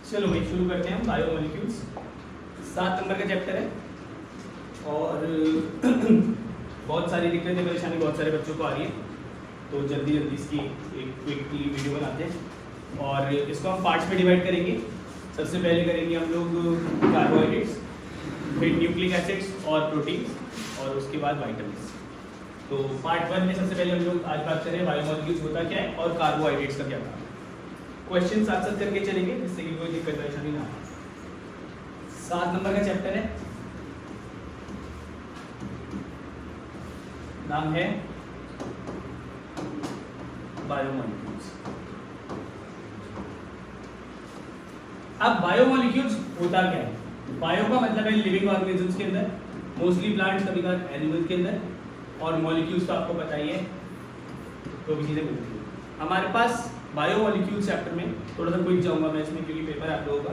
चलो भाई शुरू करते हैं हम बायोमोलिक्यूल्स। 7 नंबर का चैप्टर है और बहुत सारी दिक्कतें परेशानी बहुत सारे बच्चों को आ रही है, तो जल्दी जल्दी इसकी एक क्विकली वीडियो बनाते हैं और इसको हम पार्ट्स में डिवाइड करेंगे। सबसे पहले करेंगे हम लोग कार्बोहाइड्रेट्स, फिर न्यूक्लिक एसिड्स और प्रोटीन्स और उसके बाद वाइटामिन्स। तो पार्ट 1 में सबसे पहले हम लोग आज बात करें बायोमोलिक्यूल्स होता क्या है और कार्बोहाइड्रेट्स का क्या काम है। क्वेश्चन साथ साथ करके चलेंगे जिससे कि कोई दिक्कत परेशानी ना आए। 7 नंबर का चैप्टर है, नाम है बायोमोलिक्यूल्स। अब बायोमोलिक्यूल्स होता क्या है? बायो का मतलब है लिविंग ऑर्गेनिजम्स के अंदर, मोस्टली प्लांट्स, कभी कभार एनिमल्स के अंदर, और मॉलिक्यूल्स तो आपको पता ही है तो भी चीजें मिलती है। हमारे पास बायोमोलिक्यूल्स चैप्टर में थोड़ा सा क्विक जाऊंगा मैं इसमें क्योंकि पेपर आप लोगों का।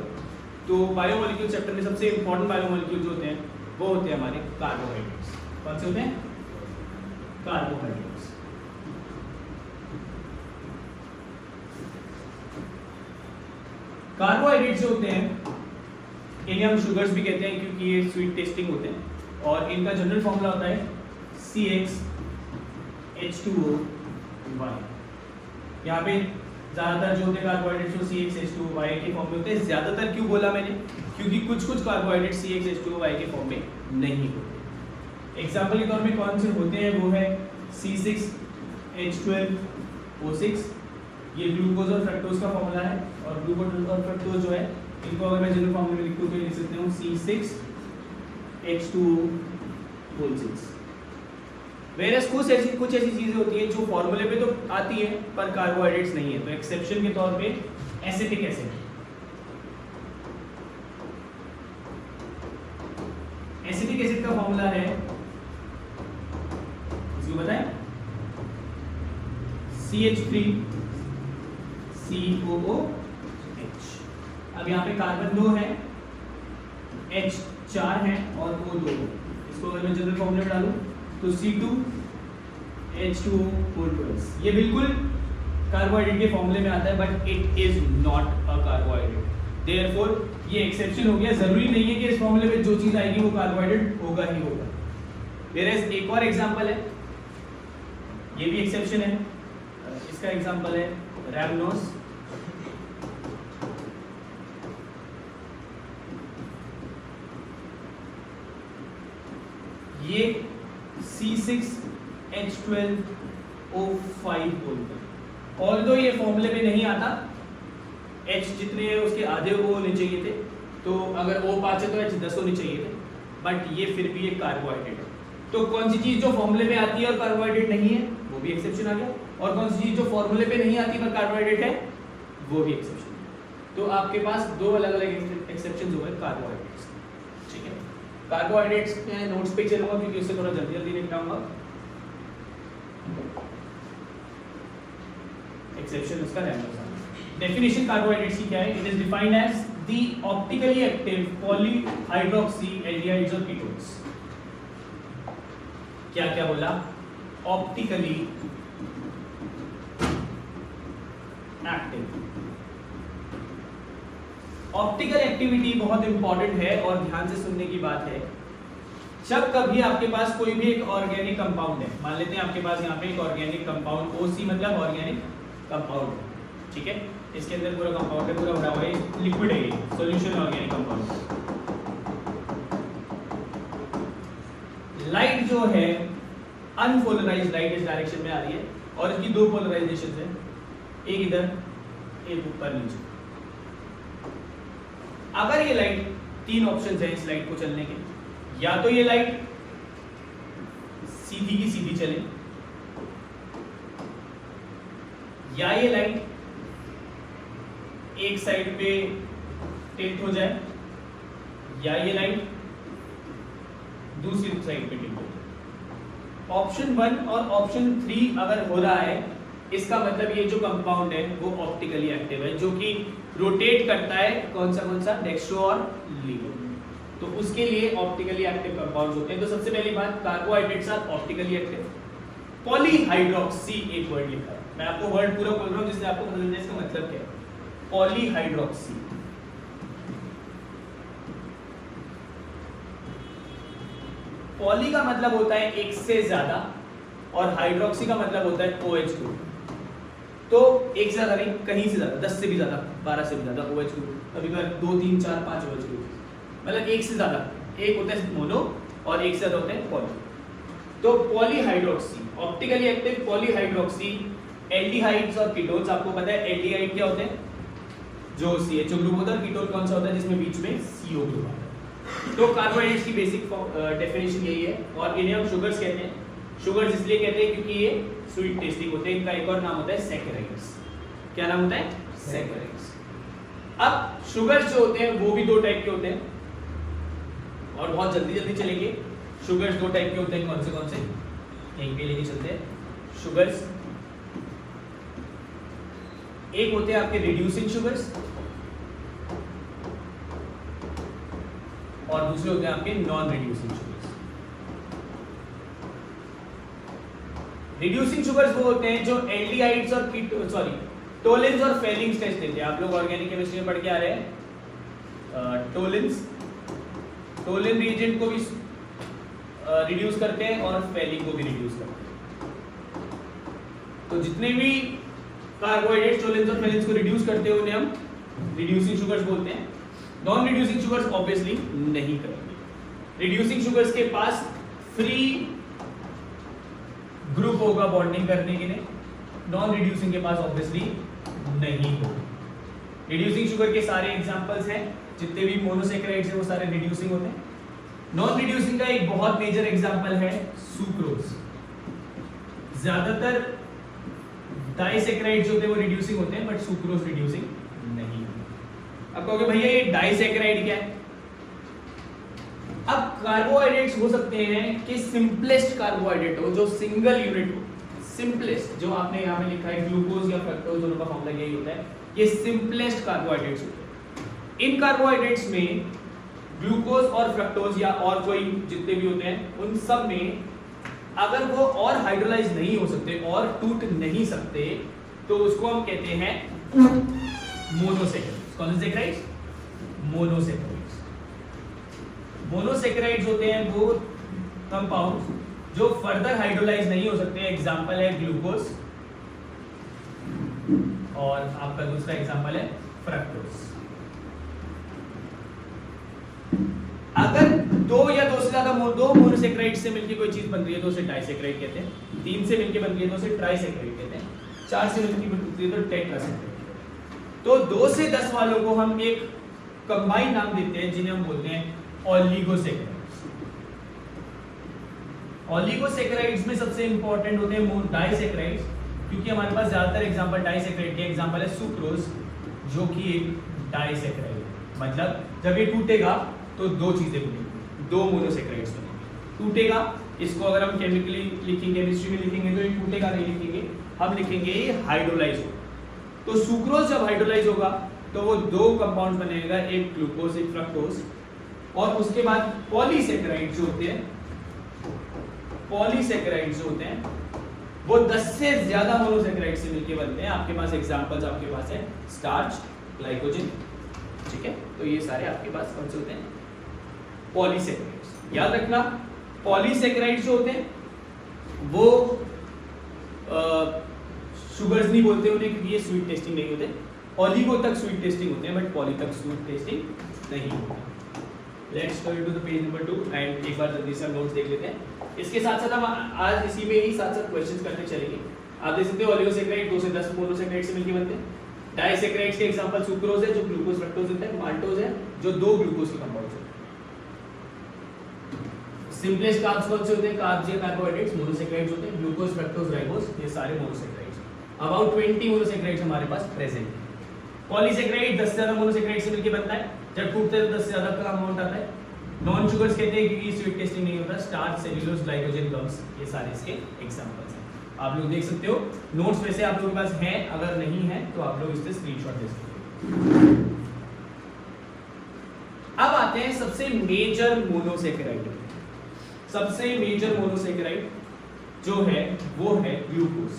तो बायोमोलिक्यूल चैप्टर में सबसे इंपॉर्टेंट बायोमोलिक्यूल्स होते हैं वो होते हैं हमारे कार्बोहाइड्रेट्स। कौन से होते हैं? कार्बोहाइड्रेट्स। कार्बोहाइड्रेट्स जो होते हैं इन्हें हम शुगर्स भी कहते हैं क्योंकि ये स्वीट टेस्टिंग होते हैं और इनका जनरल फॉर्मूला होता है CxH2O(Y). यहाँ पे ज्यादातर जो होते हैं कार्बोहाइड्रेट्स वो CxH2O(Y) के फॉर्म में होते हैं। ज्यादातर क्यों बोला मैंने? क्योंकि कुछ कार्बोहाइड्रेट CxH2O(Y) के फॉर्म में नहीं होते। एग्जाम्पल के तौर में कौन से होते हैं वो है C6H12O6। ये ग्लूकोज और फ्रक्टोज का फॉर्मूला है और ग्लूकोज और फ्रक्टोज जो है इनको अगर मैं जनरल फॉर्म में लिखूं तो लिख सकते हूँ C6H2O6। वेरस कुछ ऐसी चीजें होती हैं जो फॉर्मूले पे तो आती है पर कार्बोहाइड्रेट्स नहीं है। तो एक्सेप्शन के तौर पे एसिटिक एसिड, एसिटिक एसिड का फॉर्मूला है, इसको बताएं, CH3COOH। अब यहाँ पे कार्बन 2 है, H 4 है और O 2 है। इसको अगर मैं जनरल फॉर्मूले में डालूं तो C2H2O4+। ये बिल्कुल कार्बोहाइड्रेट के फॉर्मूले में आता है but it is not a carbohydrate. Therefore ये एक्सेप्शन हो गया। जरूरी नहीं है कि इस फॉर्मूले में जो चीज आएगी वो कार्बोहाइड्रेट होगा ही होगा। वेयरएज एक और एग्जांपल है, ये भी एक्सेप्शन है, इसका एग्जांपल है रैमनोस। ये C6H12O5 बोलते हैं। ऑल्दो ये फॉर्मूले में नहीं आता, H जितने हैं उसके आधे O होने चाहिए थे, तो अगर O 5 है तो H 10 होने चाहिए थे, बट ये फिर भी एक कार्बोहाइड्रेट है। तो कौन सी चीज जो फॉर्मूले में आती है और कार्बोहाइड्रेट नहीं है वो भी एक्सेप्शन आ गया, और कौन सी चीज जो फॉर्मूले पे नहीं आती पर कार्बोहाइड्रेट है वो भी एक्सेप्शन। तो आपके पास दो अलग अलग एक्सेप्शन हो गए कार्बोहाइड्रेट्स। ठीक है, कार्बोहाइड्रेट्स के नोट्स पे चलूंगा क्योंकि उससे थोड़ा जल्दी जल्दी निपटाऊंगा। एक्सेप्शन उसका रैमनोस। डेफिनेशन कार्बोहाइड्रेट्स की क्या है? It is defined as the optically active polyhydroxy aldehydes और कीटोन्स। क्या क्या बोला? Optically active. ऑप्टिकल एक्टिविटी बहुत इंपॉर्टेंट है और ध्यान से सुनने की बात है। जब कभी आपके पास कोई भी एक ऑर्गेनिक कंपाउंड है, मान लेते हैं आपके पास यहाँ पे एक ऑर्गेनिक कंपाउंड OC मतलब ऑर्गेनिक कंपाउंड है, ठीक है, इसके अंदर पूरा कंपाउंड है, पूरा भरा हुआ है, लिक्विड है, ये सॉल्यूशन ऑर्गेनिक कंपाउंड। लाइट जो है अनपोलराइज्ड लाइट इस डायरेक्शन में आ रही है और इसकी दो पोलराइजेशन है, एक इधर एक ऊपर नीचे। अगर ये लाइट, 3 ऑप्शंस हैं इस लाइट को चलने के, या तो ये लाइट सीधी की सीधी चले, या ये लाइट एक साइड पे टिल्ट हो जाए, या ये लाइट दूसरी साइड पे टिल्ट हो जाए। ऑप्शन 1 और ऑप्शन 3 अगर हो रहा है इसका मतलब ये जो कंपाउंड है वो ऑप्टिकली एक्टिव है, जो कि रोटेट करता है कौन सा डेक्स्ट्रो और लीवो। तो उसके लिए ऑप्टिकली एक्टिव कंपाउंड्स होते हैं। तो सबसे पहली बात, carbohydrates are optically active. Polyhydroxy एक वर्ड लिखा है, मैं आपको वर्ड पूरा बोल रहा हूँ जिससे आपको पता चल जाए इसका मतलब क्या है। पॉलीहाइड्रोक्सी पॉली का मतलब होता है एक से ज्यादा और हाइड्रोक्सी का मतलब होता है OH ग्रुप। तो एक से ज्यादा नहीं, कहीं से ज्यादा, 10 से भी ज्यादा, 12 से भी ज्यादा OH ग्रुप, कभी कभी 2 3 4 5 OH ग्रुप, मतलब एक से ज्यादा। एक होता है मोनो और एक से ज्यादा होता है पॉली। तो polyhydroxy, optically active polyhydroxy aldehydes और कीटोन्स। आपको पता है एल्डिहाइड क्या होते हैं, जो CHO ग्रुप होता है, और कीटोन कौन सा होता है जिसमें बीच में CO ग्रुप आता है। तो कार्बोहाइड्रेट्स की बेसिक डेफिनेशन यही है, और इन्हें हम शुगर्स कहते हैं। शुगर्स इसलिए कहते हैं क्योंकि ये स्वीट टेस्टिंग होते हैं। इनका एक और नाम होता है सैकराइड्स। क्या नाम होता है? सैकराइड्स। अब शुगर्स जो होते हैं वो भी 2 टाइप के होते हैं, और बहुत जल्दी जल्दी चलेंगे। शुगर्स 2 टाइप के होते हैं, कौन से एक पे लेके चलते हैं। शुगर्स एक होते हैं आपके रिड्यूसिंग शुगर्स, और दूसरे होते हैं आपके non reducing sugars. Reducing sugars वो होते हैं जो एल्डिहाइड्स और टोलिन्स और फेलिंग्स टेस्ट देते हैं। आप लोग ऑर्गेनिक केमिस्ट्री में पढ़ के आ रहे हैं। टोलिन रिएजेंट को भी रिड्यूस करते हैं और फेलिंग को भी रिड्यूस करते हैं। तो जितने भी कार्बोहाइड्रेट्स, टोलिन्स और फेलिंग्स को रिड्यूस करते हैं उन्हें हम रिड्यूसिंग शुगर्स बोलते हैं। नॉन रिड्यूसिंग शुगर्स ऑब्वियसली नहीं करेंगे। रिड्यूसिंग शुगर्स के पास फ्री ग्रुप होगा बॉन्डिंग करने के लिए, नॉन रिड्यूसिंग के पास ऑब्वियसली नहीं होगा। रिड्यूसिंग शुगर के सारे एग्जांपल्स हैं, जितने भी मोनोसैकेराइड्स हैं वो सारे रिड्यूसिंग होते हैं। नॉन रिड्यूसिंग का एक बहुत मेजर एग्जांपल है सुक्रोज। ज्यादातर डाइसैकेराइड्स होते हैं वो रिड्यूसिंग होते हैं, बट सुक्रोज रिड्यूसिंग नहीं होता। अब कहोगे भैया ये डाइसैकेराइड क्या है? अब कार्बोहाइड्रेट्स हो सकते हैं कि सिंपलेस्ट कार्बोहाइड्रेट हो, जो सिंगल यूनिट हो, सिंपलेस्ट, जो आपने यहाँ पे लिखा है ग्लूकोज या फ्रक्टोज, दोनों का फॉर्मूला यही होता है। ये सिंपलेस्ट कार्बोहाइड्रेट्स होते हैं। इन कार्बोहाइड्रेट्स में ग्लूकोज और फ्रक्टोज या और कोई जितने भी होते हैं, उन सब में अगर वो और हाइड्रोलाइज नहीं हो सकते और टूट नहीं सकते, तो उसको हम कहते हैं मोनोसैकेराइड्स। कौन से सैकेराइड्स? मोनोसैकेराइड्स। मोनोसैकेराइड्स होते हैं वो कंपाउंड जो फर्दर हाइड्रोलाइज नहीं हो सकते। एग्जांपल है ग्लूकोज, और आपका दूसरा एग्जांपल है फ्रक्टोज। अगर दो या दो से ज्यादा दो मोनोसैकेराइड से मिलकर कोई चीज बन रही है तो उसे डाइसैकेराइड कहते हैं। 3 से मिलकर बन रही है तो उसे ट्राइसैकेराइड कहते हैं। 4 से मिलकर बनती है तो टेट्रासैकेराइड। तो 2 से 10 वालों को हम एक कंबाइंड नाम देते हैं, जिन्हें हम बोलते हैं ओलिगोसैकेराइड्स। ओलिगोसैकेराइड्स में सबसे इंपॉर्टेंट होते हैं डाइसैकेराइड्स, क्योंकि हमारे पास ज्यादातर एग्जांपल डाइसैकेराइड के एग्जांपल है सुक्रोज, जो कि एक डाइसैकेराइड है। मतलब जब ये टूटेगा तो 2 चीजें बनेंगी, 2 मोनोसैकेराइड्स बनेंगे। टूटेगा, इसको अगर हम केमिकली लिखेंगे, केमिस्ट्री में लिखेंगे तो ये टूटेगा नहीं लिखेंगे, हम लिखेंगे ये हाइड्रोलाइज होगा। तो सुक्रोज जब हाइड्रोलाइज होगा तो वो 2 कंपाउंड बनेगा, एक ग्लूकोज एक फ्रक्टोज। और उसके बाद पॉलीसैकेराइड जो होते हैं, पॉलीसैकेराइड जो होते हैं वो 10 से ज्यादा मोनोसैकेराइड से मिलकर बनते हैं। आपके पास एग्जांपल्स आपके पास है स्टार्च, ग्लाइकोजन, ठीक है। तो ये सारे आपके पास कौन से होते हैं? पॉलीसैकेराइड्स। याद रखना, पॉलीसैकेराइड जो होते हैं वो शुगर्स नहीं बोलते उन्हें, क्योंकि ये स्वीट टेस्टिंग नहीं होते। ओलिगो तक स्वीट टेस्टिंग होते हैं, बट पॉली तक स्वीट टेस्टिंग नहीं होते। Let's go to the page number 2 and एक बार जल्दी से नोट्स देख लेते हैं। इसके साथ साथ हम आज इसी में ही साथ क्वेश्चंस करते चलेंगे। आप देख सकते हो ओलिगोसैकेराइड 2 से 10 मोनोसैकेराइड से मिलकर बनते हैं। डाइसैकेराइड्स के एग्जांपल सुक्रोज है जो ग्लूकोज फ्रक्टोज होता है, माल्टोज है जो 2 ग्लूकोज के कंपाउंड्स होते हैं। सिंपलेस्ट कार्ब्स कौन से होते हैं? कार्ब्स या कार्बोहाइड्रेट्स मोनोसैकेराइड्स होते हैं। ग्लूकोज फ्रक्टोज राइबोज ये सारे मोनोसैकेराइड्स। अबाउट 20 मोनोसैकेराइड्स हमारे पास प्रेजेंट है। पॉलीसैकेराइड 10 से ज्यादा मोनोसैकेराइड से मिलकर बनता है, जब टूटता है तो 10 से ज्यादा का अमाउंट आता है। नॉन शुगर्स कहते हैं क्योंकि स्वीट टेस्टिंग नहीं होता। स्टार्च, सेल्यूलोज, ग्लाइकोजन, गम्स ये सारे इसके एग्जांपल्स हैं। आप लोग देख सकते हो नोट्स वैसे आप लोगों के पास हैं, अगर नहीं है तो आप लोग इससे स्क्रीनशॉट ले सकते हो। अब आते हैं सबसे मेजर मोनोसैकेराइड। सबसे मेजर मोनोसैकेराइड जो है वो है ग्लूकोज।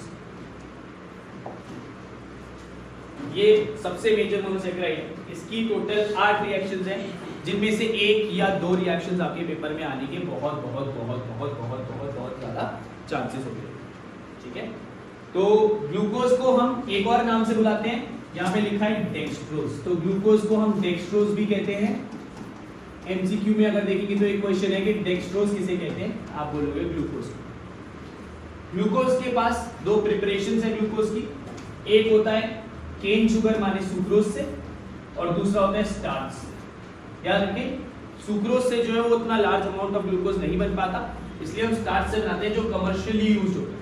ये सबसे मेजर मोनोसैकेराइड है। इसकी टोटल 8 रिएक्शंस हैं। जिनमें से एक या दो रिएक्शंस आपके पेपर में आने के बहुत बहुत बहुत बहुत बहुत बहुत बहुत ज़्यादा चांसेस होते हैं, ठीक है। तो ग्लूकोज को हम एक और नाम से बुलाते हैं, यहाँ पे लिखा है डेक्सट्रोज, तो ग्लूकोज को हम डेक्सट्रोज भी कहते हैं। एमसीक्यू में अगर देखेंगे तो एक क्वेश्चन है कि डेक्सट्रोज किसे कहते हैं, आप बोलोगे ग्लूकोज। ग्लूकोज के पास दो प्रिपरेशंस है ग्लूकोज की, एक होता है केन शुगर माने सुक्रोज से, और दूसरा होता है स्टार्च से। याद रखें, सुक्रोज से जो है वो उतना लार्ज अमाउंट ऑफ ग्लूकोज नहीं बन पाता, इसलिए हम स्टार्च से बनाते हैं जो कमर्शियली यूज होता है।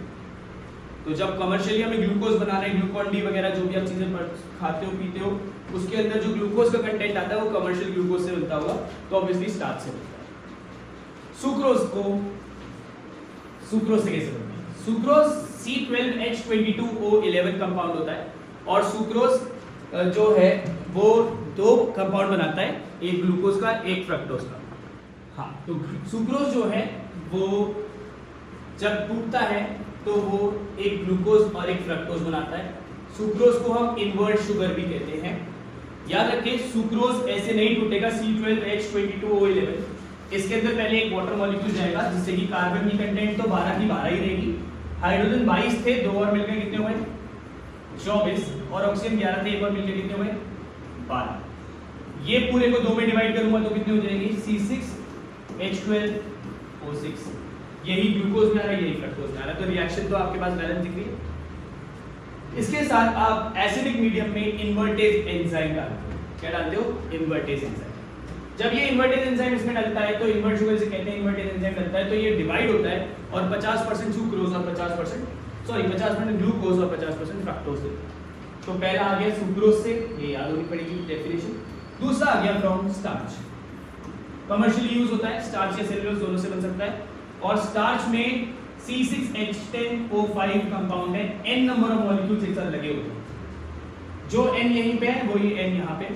तो जब कमर्शियली हमें ग्लूकोज बनाना है, ग्लूकॉन डी वगैरह जो भी आप चीजें खाते हो पीते हो, उसके अंदर जो ग्लूकोज का कंटेंट आता है वो कमर्शियल ग्लूकोज से बनता होगा, तो ऑब्वियसली स्टार्च से बनता है। सुक्रोज से कैसे बनता है? सुक्रोज C12H22O11 कंपाउंड होता है, और सुक्रोज जो है वो दो कंपाउंड बनाता है, एक ग्लूकोज का एक फ्रक्टोज का। हाँ, तो सुक्रोज जो है वो जब टूटता है तो वो एक ग्लूकोज और एक फ्रक्टोज बनाता है। सुक्रोज को हम इनवर्ट शुगर भी कहते हैं। याद रखें, सुक्रोज ऐसे नहीं टूटेगा C12H22O11, इसके अंदर पहले एक वाटर मॉलिक्यूल जाएगा, जिससे कि कार्बन की कंटेंट तो 12 की 12 ही रहेगी, हाइड्रोजन 22 थे, दो और मिलकर कितने हुए 24, और ऑक्सीजन 11 थे, एक और मिलकर कितने हुए 12। ये पूरे को दो में डिवाइड करूंगा तो कितने हो जाएंगे C6H12O6। यही ग्लूकोज में आ रहा है, यही फ्रक्टोज में आ रहा है, तो रिएक्शन तो आपके पास बैलेंस दिख रही है। इसके साथ आप एसिडिक मीडियम में इन्वर्टेज एंजाइम डालते हो। क्या डालते हो? Invertase enzyme. जब ये इन्वर्टेज एंजाइम इसमें डलता है तो इन्वर्ट शुगर से कहते हैं, इन्वर्टेज एंजाइम डलता है तो ये डिवाइड होता है और 50% सुक्रोज और 50% ग्लूकोज और 50% फ्रक्टोज से। तो पहला आ गया सुक्रोज से, ये याद होनी पड़ेगी डेफिनेशन। दूसरा आ गया फ्रॉम स्टार्च, कमर्शियली यूज होता है, स्टार्च या सेलुलोज दोनों से बन सकता है, और स्टार्च में C6H10O5 कंपाउंड है, n नंबर ऑफ मॉलिक्यूल्स एक साथ लगे होते हैं। जो n यहीं पे है वो ये n यहाँ पे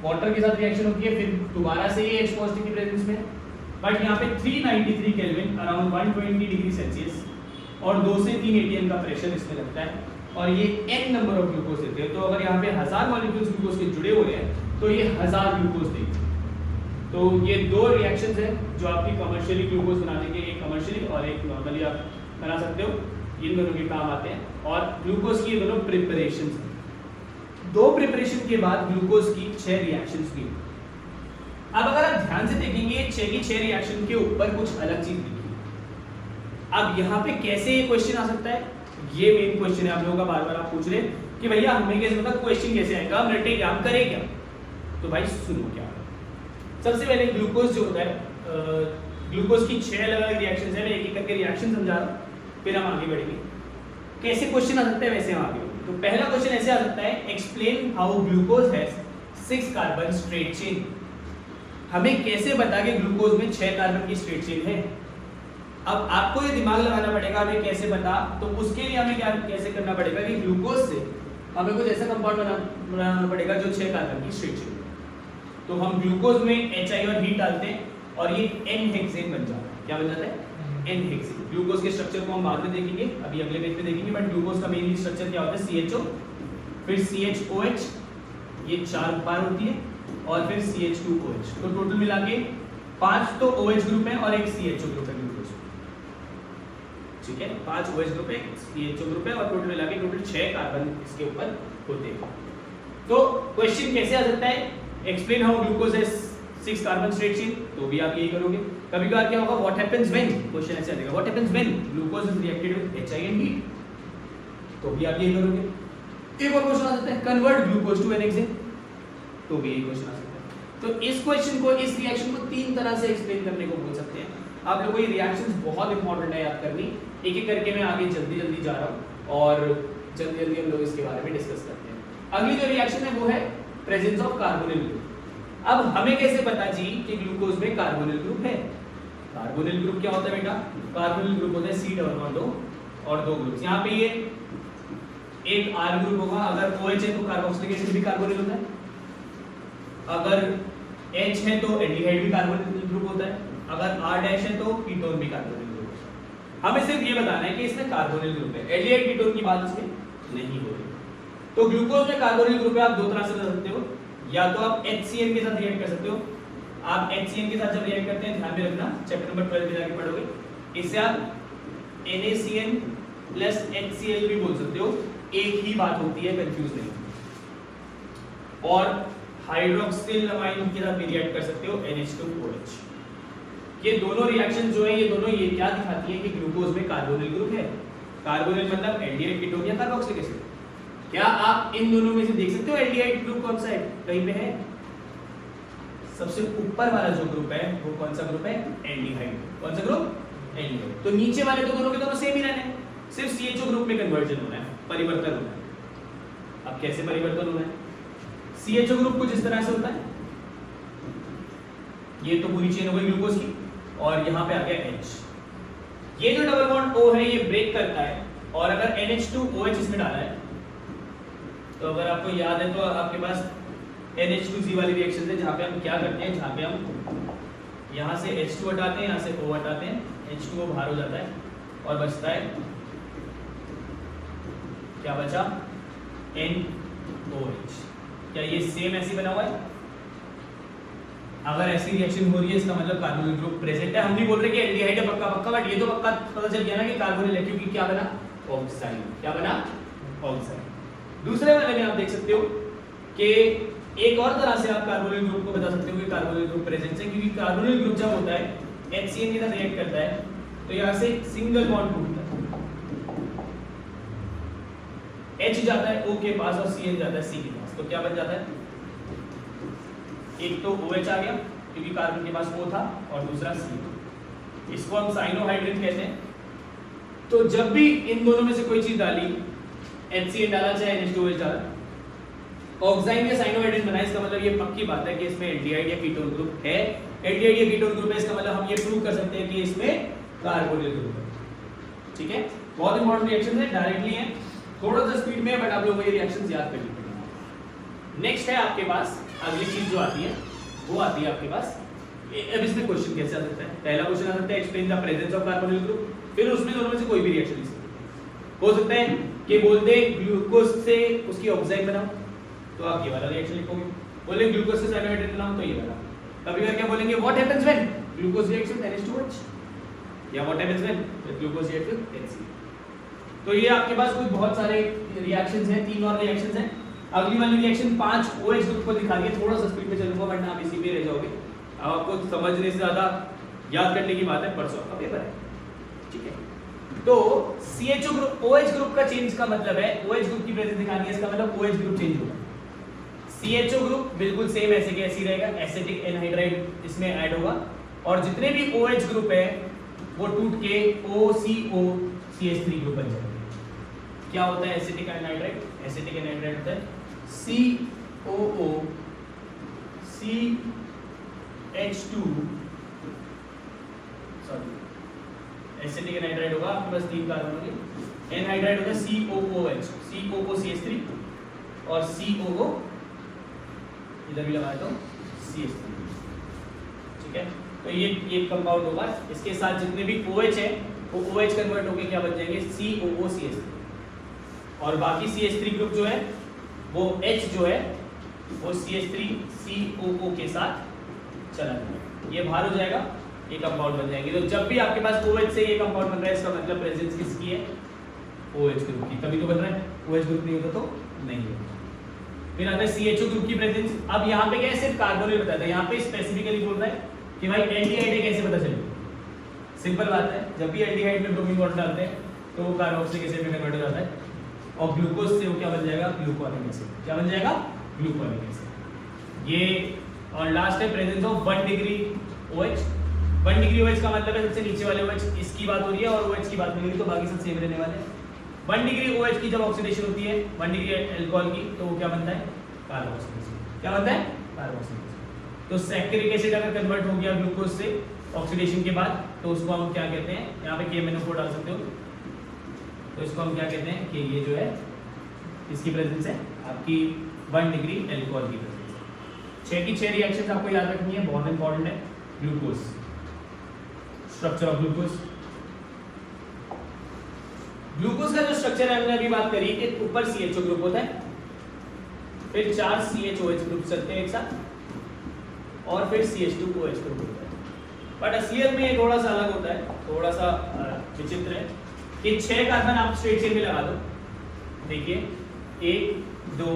वाटर के साथ रिएक्शन होती है, फिर दोबारा से ये H पॉजिटिव की प्रेजेंस में, बट यहाँ पे 393 केल्विन अराउंड 120 डिग्री सेल्सियस और 2 से 3 atm का प्रेशर इसमें लगता है, और ये n नंबर ऑफ ग्लूकोज देते हैं। तो अगर यहाँ पे 1000 मॉलिक्यूल्स ग्लूकोज के जुड़े हुए हैं तो ये 1000 ग्लूकोज देते हैं। तो ये दो रिएक्शंस हैं जो आपकी कमर्शियली ग्लूकोज बनाने के, एक कमर्शियली और एक नॉर्मली आप बना सकते हो, इन दोनों के काम आते हैं। और ग्लूकोज की ये दोनों प्रिपरेशंस हैं। दो प्रिपरेशन के बाद ग्लूकोज की 6 रिएक्शंस हुई। अब अगर आप ध्यान से देखेंगे 6 की 6 रिएक्शन के ऊपर कुछ अलग चीज लिखी है। अब यहाँ पे कैसे ये क्वेश्चन आ सकता है, ये मेन क्वेश्चन है आप लोगों का, बार बार आप पूछ रहे कि भैया हमें कैसे पता क्वेश्चन कैसे आएगा, हम रटे क्या, हम करें क्या। तो भाई सुनो क्या, सबसे पहले ग्लूकोज जो होता है, ग्लूकोज की 6 अलग अलग रिएक्शंस हैं, मैं एक एक करके रिएक्शन समझा रहा हूँ, फिर हम आगे बढ़ेंगे। कैसे क्वेश्चन आ सकता है वैसे हम आगे। तो पहला क्वेश्चन ऐसे आ सकता है, explain how glucose has 6 carbon straight chain. हमें कैसे बता कि ग्लूकोज में 6 कार्बन की स्ट्रेट चेन है। अब आपको ये दिमाग लगाना पड़ेगा हमें कैसे बता, तो उसके लिए हमें क्या कैसे करना पड़ेगा कि ग्लूकोज से हमें कुछ ऐसा कंपाउंड बनाना पड़ेगा जो 6 कार्बन की स्ट्रेट चेन। तो हम ग्लूकोज में HI और हीट डालते हैं और ये N-हेक्सेन बन जाता है। क्या बन जाता है? N-हेक्सेन। ग्लूकोज के स्ट्रक्चर को हम बाद में देखेंगे, अभी अगले पेज में देखेंगे, बट ग्लूकोज का मेनली स्ट्रक्चर क्या होता है? CHO, फिर CHOH, ये 4 बार होती है, और फिर CH2OH। तो टोटल मिला के 5 तो OH ग्रुप है और एक CHO ग्रुप है ग्लूकोज, ठीक है। 5 OH ग्रुप है, CHO ग्रुप है, और टोटल मिला के टोटल 6 कार्बन इसके ऊपर होते हैं। तो क्वेश्चन कैसे आ सकता है, explain how glucose has 6 carbon straight chain, तो भी आप यही करोगे। कभी कभार क्या होगा, व्हाट हैपेंस व्हेन, क्वेश्चन ऐसे आएगा, what happens when glucose is reacted with HI and heat, तो भी आप यही करोगे। एक और क्वेश्चन आ सकता है, कन्वर्ट ग्लूकोज टू N-हेक्सेन, तो भी यही क्वेश्चन आ सकता है। तो इस क्वेश्चन को, इस रिएक्शन को 3 तरह से एक्सप्लेन करने को बोल सकते हैं। आप लोगों को ये रिएक्शंस बहुत इंपॉर्टेंट है याद करनी, एक एक करके मैं आगे जल्दी जल्दी जा रहा हूँ और जल्दी जल्दी हम लोग इसके बारे में डिस्कस करते हैं। अगली जो रिएक्शन है वो है प्रेजेंस ऑफ कार्बोनिल ग्रुप। अब हमें कैसे पता जी कि ग्लूकोज में कार्बोनिल ग्रुप है? कार्बोनिल ग्रुप क्या होता है बेटा? कार्बोनिल ग्रुप होता है C और 2 ग्रुप्स। यहाँ पे ये एक R ग्रुप होगा, अगर OH है तो कार्बोक्सिलिक एसिड भी कार्बोनिल होता है, अगर H है तो एल्डिहाइड भी कार्बोनिल ग्रुप होता है, अगर R' है तो कीटोन भी कार्बोनिल ग्रुप होता है। हमें सिर्फ ये बताना है कि इसमें कार्बोनिल ग्रुप है, एल्डिहाइड कीटोन की बात इसमें नहीं हो रही। तो ग्लूकोज में कार्बोनिल ग्रुप है, आप 2 तरह से कर सकते हो, या तो आप HCl के साथ रिएक्ट कर सकते हो, आप HCN के साथ जब रिएक्ट करते हैं, ध्यान में रखना, चैप्टर नंबर 12 में जाके पढ़ोगे, इसे आप NaCN प्लस HCl भी बोल सकते हो, एक ही बात होती है, कंफ्यूज नहीं। और हाइड्रोक्सिल अमाइन के साथ भी रिएक्ट कर सकते हो, NH2OH। ये दोनों रिएक्शन जो है, ये दोनों ये क्या दिखाती है कि ग्लूकोज में कार्बोनिल ग्रुप है। कार्बोनिल मतलब एल्डिहाइड कीटोन या कार्बोक्सिलिक एसिड। क्या आप इन दोनों में से देख सकते हो एल्डिहाइड ग्रुप कौन सा है? कहीं पे है? सबसे ऊपर वाला जो ग्रुप है वो कौन सा ग्रुप है? एल्डिहाइड। कौन सा ग्रुप? एल्डिहाइड। तो नीचे वाले तो दोनों के दोनों सेम ही रहने हैं, सिर्फ CHO ग्रुप में कन्वर्जन होना है, परिवर्तन होना है। अब कैसे परिवर्तन होना है? CHO ग्रुप कुछ इस तरह से होता है, ये तो पूरी चेन हो गई ग्लूकोज की, और यहाँ पे आ गया H। ये जो डबल बॉन्ड O है ये ब्रेक करता है, और अगर NH2OH इसमें डाला है, तो अगर आपको याद है तो आपके पास NH2C वाली रिएक्शन है, जहाँ पे हम क्या करते हैं, जहाँ पे हम यहाँ से H2 हटाते हैं, यहाँ से O हटाते हैं, H2O बाहर हो जाता है और बचता है क्या बचा? NOH। क्या ये सेम ऐसे बना हुआ है? अगर ऐसी रिएक्शन हो रही है इसका मतलब कार्बोनिल ग्रुप प्रेजेंट है। हम नहीं बोल रहे कि एल्डिहाइड है पक्का पक्का, बट ये तो पक्का पता चल गया ना कि कार्बोनिल है, क्योंकि क्या बना? ऑक्साइड। क्या बना? ऑक्साइड। दूसरे वाले में आप देख सकते हो कि एक और तरह से आप कार्बोनिल ग्रुप को बता सकते हो कि कार्बोनिल ग्रुप प्रेजेंट है, क्योंकि कार्बोनिल ग्रुप जब होता है HCN के साथ रिएक्ट करता है तो यहाँ से सिंगल बॉन्ड टूटता है, H जाता है O के पास और CN जाता है C के पास, तो क्या बन जाता है? एक तो OH आ गया क्योंकि कार्बन के पास O था, और दूसरा C। इसको हम साइनोहाइड्रिन कहते हैं। तो जब भी इन दोनों में से कोई चीज डाली, HCN डाला चाहे NH2OH डाला, ऑक्साइड या साइनोहाइड्रिन बना, इसका मतलब ये पक्की बात है कि इसमें एल्डिहाइड या कीटोन ग्रुप है। एल्डिहाइड या कीटोन ग्रुप है, इसका मतलब हम ये प्रूव कर सकते हैं कि इसमें कार्बोनिल ग्रुप है। ठीक है, बहुत इंपॉर्टेंट रिएक्शन है, डायरेक्टली है, थोड़ा सा स्पीड में है, बट आप लोगों को ये रिएक्शंस याद करनी पड़ेंगे। नेक्स्ट है आपके पास अगली चीज जो आती है, वो आती है आपके पास, अब इसमें क्वेश्चन कैसे आ सकता है? पहला क्वेश्चन आ सकता है explain the presence of carbonyl group, फिर उसमें दोनों में से कोई भी रिएक्शन हो सकता है कि बोलते ग्लूकोज से उसकी ऑक्साइड बनाओ, तो आप ये वाला रिएक्शन लिखोगे। बोले ग्लूकोज से साइनोहाइड्रिन बनाओ, तो ये वाला। कभी क्या बोलेंगे? What happens when glucose reacts with NH2OH, या what happens when glucose reacts with HCl। तो ये आपके पास कुछ बहुत सारे रिएक्शंस हैं, 3 और रिएक्शंस हैं। अगली वाली रिएक्शन 5 OH ग्रुप को दिखा के थोड़ा सा स्पीड पे चलूंगा, वरना आप इसी पे रह जाओगे। अब आपको समझने से ज्यादा याद करने की बात है, परसों का पेपर है। ठीक है, तो CHO ग्रुप OH ग्रुप का चेंज का मतलब है OH ग्रुप की प्रेजेंस दिखानी है, इसका मतलब OH ग्रुप चेंज होगा। CHO ग्रुप बिल्कुल सेम ऐसे के ऐसे ही रहेगा, एसिटिक एनहाइड्राइड इसमें ऐड होगा, और जितने भी OH ग्रुप है वो टूट के OCOCH3 ग्रुप बन जाएंगे। क्या होता है एसिटिक एनहाइड्राइड? एसिटिक एनहाइड्राइड होता है COO CH2, sorry, acetic anhydride होगा आपके पास 3 कार्बन होंगे, एनहाइड्राइड होगा COOH, COOCH3, और COO इधर भी लगाए तो CH3। ठीक है, तो ये कंपाउंड होगा, इसके साथ जितने भी OH है वो OH कन्वर्ट होके क्या बन जाएंगे? COOCH3, और बाकी CH3 ग्रुप जो है वो H जो है वो CH3COO के साथ चला जाएगा, ये बाहर हो जाएगा, ये कंपाउंड बन जाएंगे। तो जब भी आपके पास OH से ये कंपाउंड बन रहा है, इसका मतलब प्रेजेंस किसकी है? OH ग्रुप की, तभी तो बन रहा है। OH ग्रुप नहीं होता तो नहीं होता। फिर आता है CHO ग्रुप की प्रेजेंस। अब यहाँ पे क्या है? सिर्फ कार्बोनिल बताता है, यहाँ पे स्पेसिफिकली बोल रहा है कि भाई एल्डिहाइड है, कैसे पता चलेगा? सिंपल बात है, जब भी एल्डिहाइड में ब्रोमीन वाटर डालते हैं तो वो कार्बोक्सिलिक एसिड में कन्वर्ट हो जाता है, और ग्लूकोज से वो क्या बन जाएगा? Gluconic acid. क्या बन जाएगा? Gluconic acid. ये और लास्ट है presence of 1 degree OH। 1 degree OH का मतलब है सबसे नीचे वाले OH, इसकी बात हो रही है, और OH की बात नहीं हो रही, तो बाकी सब सेम रहने वाले हैं। 1 डिग्री OH की जब ऑक्सीडेशन होती है 1 डिग्री अल्कोहल की, तो वो क्या बनता है? Carboxylic acid. क्या बनता है? Carboxylic acid. तो सैक्रिक एसिड अगर कन्वर्ट हो गया ग्लूकोज से ऑक्सीडेशन के बाद, तो उसको हम क्या कहते हैं? यहाँ पे KMnO4 डाल सकते हो, तो इसको हम क्या कहते हैं कि ये जो है इसकी प्रेजेंस है आपकी 1 डिग्री अल्कोहल की प्रेजेंस है। 6 की 6 रिएक्शंस आपको याद रखनी है, बहुत इंपॉर्टेंट है। Glucose, structure of glucose. Glucose का जो स्ट्रक्चर है हमने अभी बात करी कि ऊपर CHO ग्रुप होता है, फिर 4 CHOH ग्रुप चलते हैं एक साथ, और फिर CH2OH ग्रुप होता है। बट असलियत में ये थोड़ा सा अलग होता है, थोड़ा सा विचित्र है कि 6 कार्बन आप स्ट्रेट चेन में लगा दो। देखिए 1 2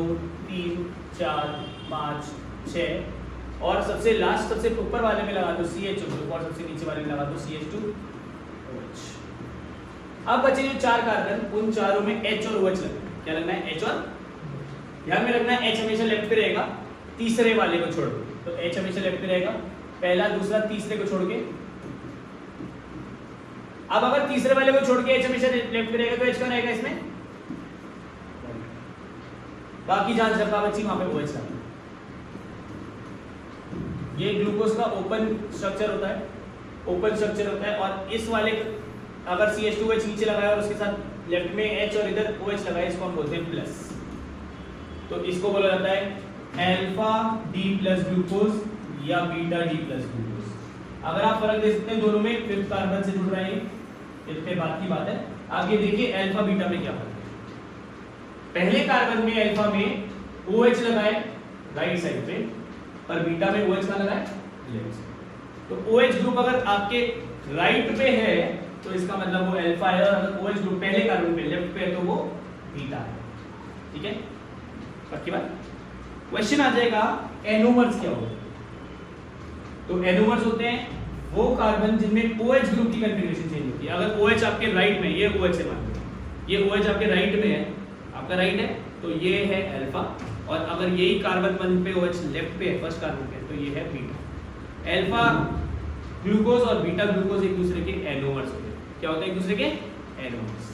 3 4 5 6 और सबसे लास्ट सबसे ऊपर वाले में लगा दो CH ग्रुप और सबसे नीचे वाले में लगा दो CH2OH। अब बचे जो 4 कार्बन, उन चारों में H और OH लगना है। क्या लगना है? H और ध्यान में रखना है H हमेशा लेफ्ट पे रहेगा, तीसरे वाले को छोड़ दो तो H हमेशा लेफ्ट पे रहेगा, पहला दूसरा तीसरे को छोड़ के। अब अगर तीसरे वाले को छोड़ के H हमेशा लेफ्ट पे रहेगा तो H कौन रहेगा इसमें? बाकी जहां जगह बची वहां पे OH लगना। ये ग्लूकोज का ओपन स्ट्रक्चर होता है, ओपन स्ट्रक्चर होता है। और इस वाले अगर CH2OH नीचे लगाया और उसके साथ लेफ्ट में H और इधर OH लगाया, इसको हम बोलते हैं प्लस। तो इसको बोला जाता है अल्फा D प्लस ग्लूकोज या बीटा D प्लस ग्लूकोज। अगर आप फर्क देख सकते हैं दोनों में, 5th कार्बन से जुड़ रहा है, इतने बात की बात है। आगे देखिए अल्फा बीटा में क्या फर्क है। पहले कार्बन में अल्फा में OH लगाए राइट साइड पे और बीटा में OH कहां लगाए? Left side. तो OH ग्रुप अगर आपके राइट पे है तो इसका मतलब वो अल्फा है, और अगर OH ग्रुप पहले कार्बन पे लेफ्ट पे है तो वो बीटा है। ठीक है, पक्की बात। क्वेश्चन आ जाएगा एनोमर्स क्या होते हैं? तो एनोमर्स होते हैं वो कार्बन जिनमें OH ग्रुप की कॉन्फ़िगरेशन चेंज होती है। अगर OH आपके राइट में, ये OH है मान लो, ये OH आपके राइट में है, आपका राइट है तो ये है अल्फा, और अगर यही कार्बन 1 पे OH लेफ्ट पे है, फर्स्ट कार्बन पे, तो ये है बीटा। अल्फा ग्लूकोज और बीटा ग्लूकोज एक दूसरे के एनोमर्स होते हैं। क्या होता है? एक दूसरे के एनोमर्स।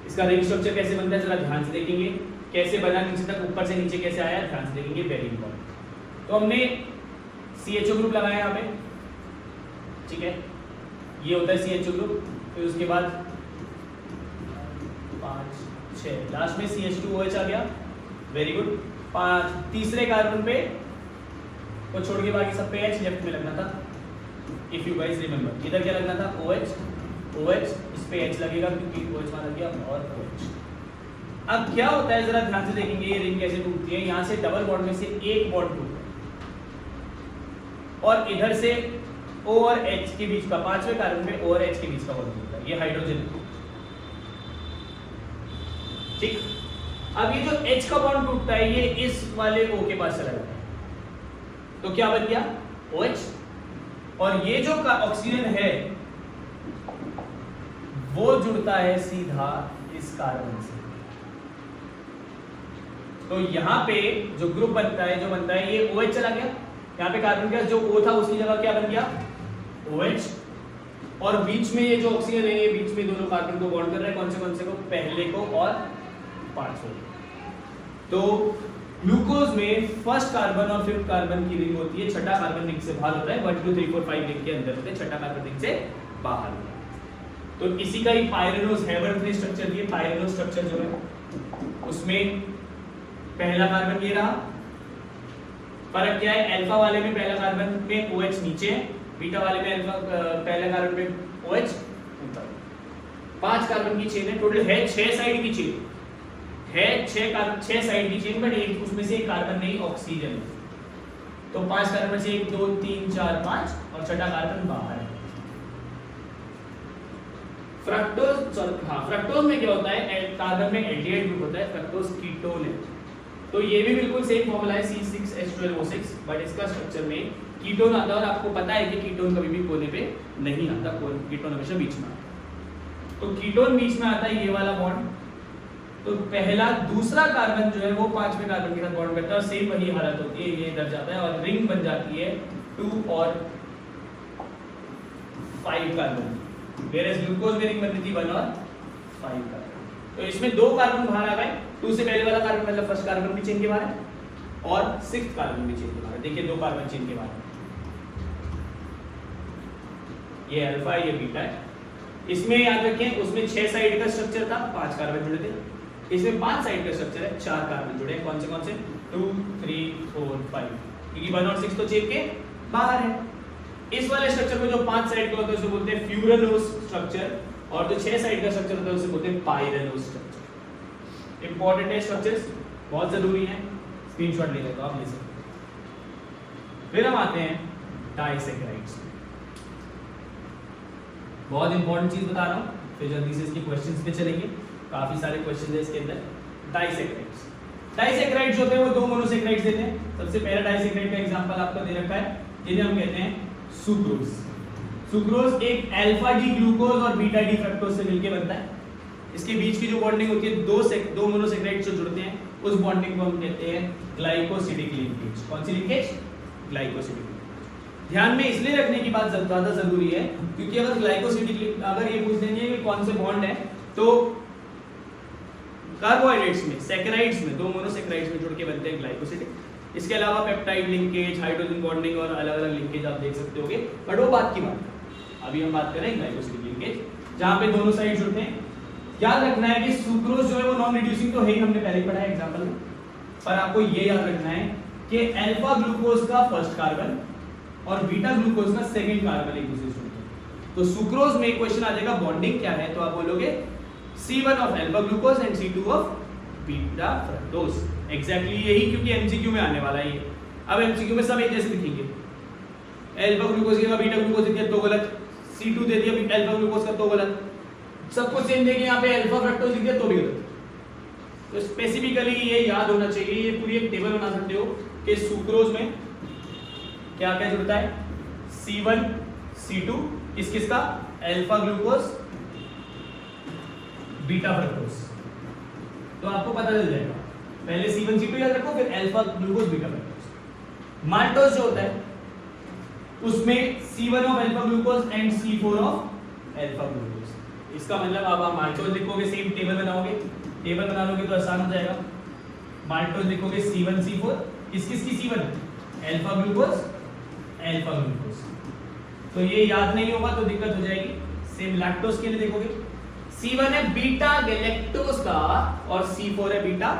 इसका रिंग स्ट्रक्चर कैसे बनता है जरा ध्यान से देखेंगे। कैसे बना नीचे तक, ऊपर से नीचे कैसे आया, ध्यान से देखेंगे, वेरी इंपॉर्टेंट। तो हमने CHO ग्रुप लगाया यहाँ पे, ठीक है, ये होता है CHO ग्रुप। फिर उसके बाद 5 6 लास्ट में CH2OH आ गया, वेरी गुड। 5 तीसरे कार्बन पे को छोड़ के बाकी सब पे H लेफ्ट में लगना था। इफ यू गाइस रिमेंबर, इधर क्या लगना था? OH, इस पे H लगेगा क्योंकि OH वहां लग गया, और OH। अब क्या होता है जरा ध्यान से देखेंगे, ये रिंग कैसे टूटती है। यहाँ से डबल बॉन्ड में से एक बॉन्ड टूटता है और इधर से O और H के बीच का, 5वें कार्बन पे O और H के बीच का बॉन्ड टूटता है। ये हाइड्रोजन है, ठीक। अब ये जो H का बॉन्ड टूटता है ये इस वाले O के पास चला जाता है, तो क्या बन गया? OH। और ये जो ऑक्सीजन है वो जुड़ता है सीधा इस कार्बन से। तो यहाँ पे जो ग्रुप बनता है, जो बनता है, ये OH चला गया, यहाँ पे कार्बन का जो O था उसकी जगह क्या बन गया? OH। और बीच में ये जो ऑक्सीजन है, ये बीच में दोनों कार्बन को बॉन्ड कर रहा है। कौन से को? पहले को और 5वें। तो ग्लूकोज में फर्स्ट कार्बन और 5th कार्बन की रिंग होती है, छठा कार्बन रिंग से बाहर होता है, 1 2 3 4 5 रिंग के अंदर होते हैं, छठा कार्बन रिंग से बाहर होता है। तो इसी का ही पायरेनोस हैबर स्ट्रक्चर, ये पायरेनोस स्ट्रक्चर जो है उसमें पहला कार्बन ये रहा। फर्क क्या है? अल्फा वाले में पहला कार्बन में OH नीचे है, बीटा वाले में अल्फा पहला कार्बन में OH ऊपर। 5 कार्बन की चेन है, टोटल है 6 साइड की चेन है, 6 साइड की चेन, बट एक उसमें से एक कार्बन नहीं, ऑक्सीजन। तो 5 कार्बन से 1 2 3 4 5 और छठा कार्बन बाहर है। फ्रक्टोज में क्या होता है? कार्बन में एल्डिहाइड ग्रुप होता है, फ्रक्टोज कीटोन है। तो ये भी बिल्कुल सेम फॉर्मूला है C6H12O6, बट इसका स्ट्रक्चर में कीटोन आता है, और आपको पता है कि कीटोन कभी भी कोने पे नहीं आता, कीटोन हमेशा बीच में आता है। तो कीटोन बीच में आता है, ये वाला बॉन्ड। तो पहला दूसरा कार्बन जो है वो 5वें कार्बन के साथ बॉन्ड करता है, और सेम वही हालत होती है, ये इधर जाता है और रिंग बन जाती है 2 और 5 कार्बन। वेरेस ग्लूकोज में रिंग बनती थी 1 और 5 कार्बन। तो इसमें 2 कार्बन बाहर आ गए, 2 से पहले वाला कार्बन मतलब फर्स्ट कार्बन भी चेन के बाहर है और 6th कार्बन भी चेन के बाहर है। देखिए 2 कार्बन चेन के बाहर है, ये अल्फा है, ये बीटा है। इसमें याद रखें उसमें 6 साइड का स्ट्रक्चर था, 5 कार्बन जुड़े थे। इसमें 5 साइड का स्ट्रक्चर है, 4 कार्बन जुड़े हैं। कौन से? 2 3 4 5, क्योंकि 1 और 6 तो चेन के बाहर है। इस वाले स्ट्रक्चर को जो 5 साइड का होता है उसे बोलते हैं फ्यूरानोस स्ट्रक्चर, और जो 6 साइड का स्ट्रक्चर होता है उसे बोलते हैं पायरेनोस स्ट्रक्चर। इंपॉर्टेंट है स्ट्रक्चर्स, बहुत जरूरी है, स्क्रीनशॉट ले लेते हो आप, ले सकते फिर हम आते हैं डाइसैकेराइड्स। बहुत इंपॉर्टेंट चीज बता रहा हूँ, फिर जल्दी से इसके क्वेश्चंस पे चलेंगे। काफी सारे क्वेश्चन है इसके अंदर। डाइसैकेराइड्स, डाइसैकेराइड्स होते हैं वो दो मोनोसैकेराइड्स देते हैं। सबसे पहला डाइसैकेराइड का एग्जांपल आपको दे रखा है, जिन्हें हम कहते हैं सुक्रोज। सुक्रोज एक अल्फा डी ग्लूकोज और बीटा डी फ्रक्टोज से मिलकर बनता है। इसके बीच की जो बॉन्डिंग होती है, दो मोनोसैकेराइड्स जो जुड़ते हैं, उस बॉन्डिंग को हम कहते हैं ग्लाइकोसिडिक लिंकेज। कौन सी लिंकेज? ग्लाइकोसिडिक। ध्यान में इसलिए रखने की बात ज्यादा जरूरी है क्योंकि अगर ग्लाइकोसिडिक, अगर ये पूछ देंगे कि कौन से बॉन्ड है, तो कार्बोहाइड्रेट्स में, सैकेराइड्स में, दो मोनोसैकेराइड्स में जुड़ के बनते हैं ग्लाइकोसिडिक। इसके अलावा पेप्टाइड लिंकेज, हाइड्रोजन बॉन्डिंग और अलग अलग लिंकेज आप देख सकते होगे, बट वो बात की बात है। अभी हम बात कर रहे हैं ग्लाइकोसिडिक लिंकेज, जहां पे दोनों साइड जुड़ते हैं। याद रखना है कि सुक्रोज जो है वो नॉन रिड्यूसिंग तो है ही, हमने पहले पढ़ा है एग्जांपल में, पर आपको ये याद रखना है कि अल्फा ग्लूकोज का फर्स्ट कार्बन और बीटा ग्लूकोज का सेकंड कार्बन एक दूसरे से जुड़ते हैं। तो सुक्रोज में क्वेश्चन आ जाएगा बॉन्डिंग क्या है, तो आप बोलोगे C1 of alpha glucose and C2 of beta fructose. Exactly यही, क्योंकि एमसीक्यू में आने वाला है ये। अब एमसीक्यू में सब एक जैसे दिखेंगे, अल्फा ग्लूकोज के बाद बीटा ग्लूकोज दे दिया तो गलत, C2 दे दिया अल्फा ग्लूकोज का तो गलत, सब कुछ सेम देंगे, यहाँ पे अल्फा फ्रक्टोज लिख दिया तो भी गलत। तो स्पेसिफिकली ये याद होना चाहिए, ये पूरी एक टेबल बना सकते हो कि सुक्रोज में क्या क्या जुड़ता है, C1 C2 किस किस का, अल्फा ग्लूकोज बीटा फ्रक्टोज, तो आपको पता चल जाएगा। पहले C1 C2 याद रखो, फिर alpha glucose beta fructose. Maltose जो होता है उसमें C1 of alpha glucose and C4 of alpha glucose. इसका मतलब अब आप माल्टोज लिखोगे, सेम टेबल बनाओगे, टेबल बना लोगे तो आसान हो जाएगा। माल्टोज लिखोगे C1 C4, किस किस की C1, alpha glucose alpha glucose. तो ये याद नहीं होगा तो दिक्कत हो जाएगी। सेम लैक्टोज के लिए देखोगे, C1 है बीटा गैलेक्टोज का और C4 है बीटा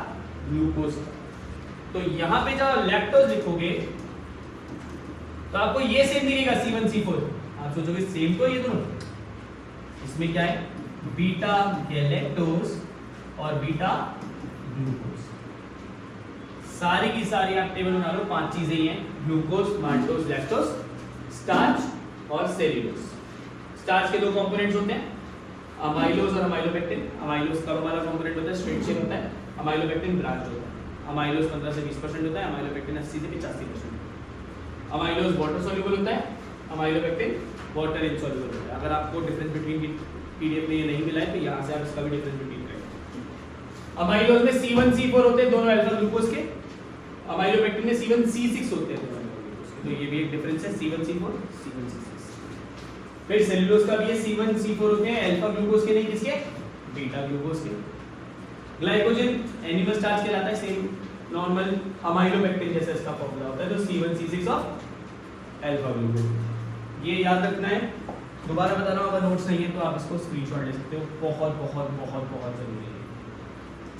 ग्लूकोज का। तो यहां पे जब लैक्टोज लिखोगे तो आपको ये सेम दिखेगा C1 C4। आप सोचोगे सेम तो ये दोनों, इसमें क्या है, बीटा गैलेक्टोज और बीटा ग्लूकोज। सारी की सारी आप टेबल बना लो, 5 चीजें ही हैं, ग्लूकोज, माल्टोज, लैक्टोज, स्टार्च और सेल्यूलोज। स्टार्च के दो कंपोनेंट्स होते हैं, अमाइलोज और अमाइलोपेक्टिन। अमाइलोज कर्व वाला कंपोनेंट होता है, स्ट्रेट चेन होता है, अमाइलोपेक्टिन ब्रांच होता है। अमाइलोज 15 से 20% होता है, अमाइलोपेक्टिन 80 से 85%। अमाइलोज वाटर सॉल्युबल होता है, अमाइलोपेक्टिन वाटर इनसॉल्युबल होता है। अगर आपको डिफरेंस बिटवीन पीडीएफ में ये नहीं मिला है तो यहाँ से आप इसका भी डिफरेंस बिटवीन करें। अमाइलोज में C1 C4 होते हैं दोनों अल्फा ग्लूकोज के, अमाइलोपेक्टिन में C1 C6 होते हैं दोनों अल्फा ग्लूकोज के। तो ये भी एक डिफरेंस है, C1 C4 C1 C6। फिर सेल्यूलोज का भी है, C1 C4 होते हैं अल्फा ग्लूकोज के, नहीं किसके, बीटा ग्लूकोज के। ग्लाइकोजन एनिमल स्टार्च कहलाता है, सेम नॉर्मल अमाइलोपेक्टिन जैसा इसका फॉर्मूला होता है, तो C1 C6 of alpha glucose. ये याद रखना है। दोबारा बता रहा हूं, अगर नोट्स नहीं है तो आप इसको स्क्रीनशॉट ले सकते हो, बहुत बहुत बहुत बहुत जरूरी है।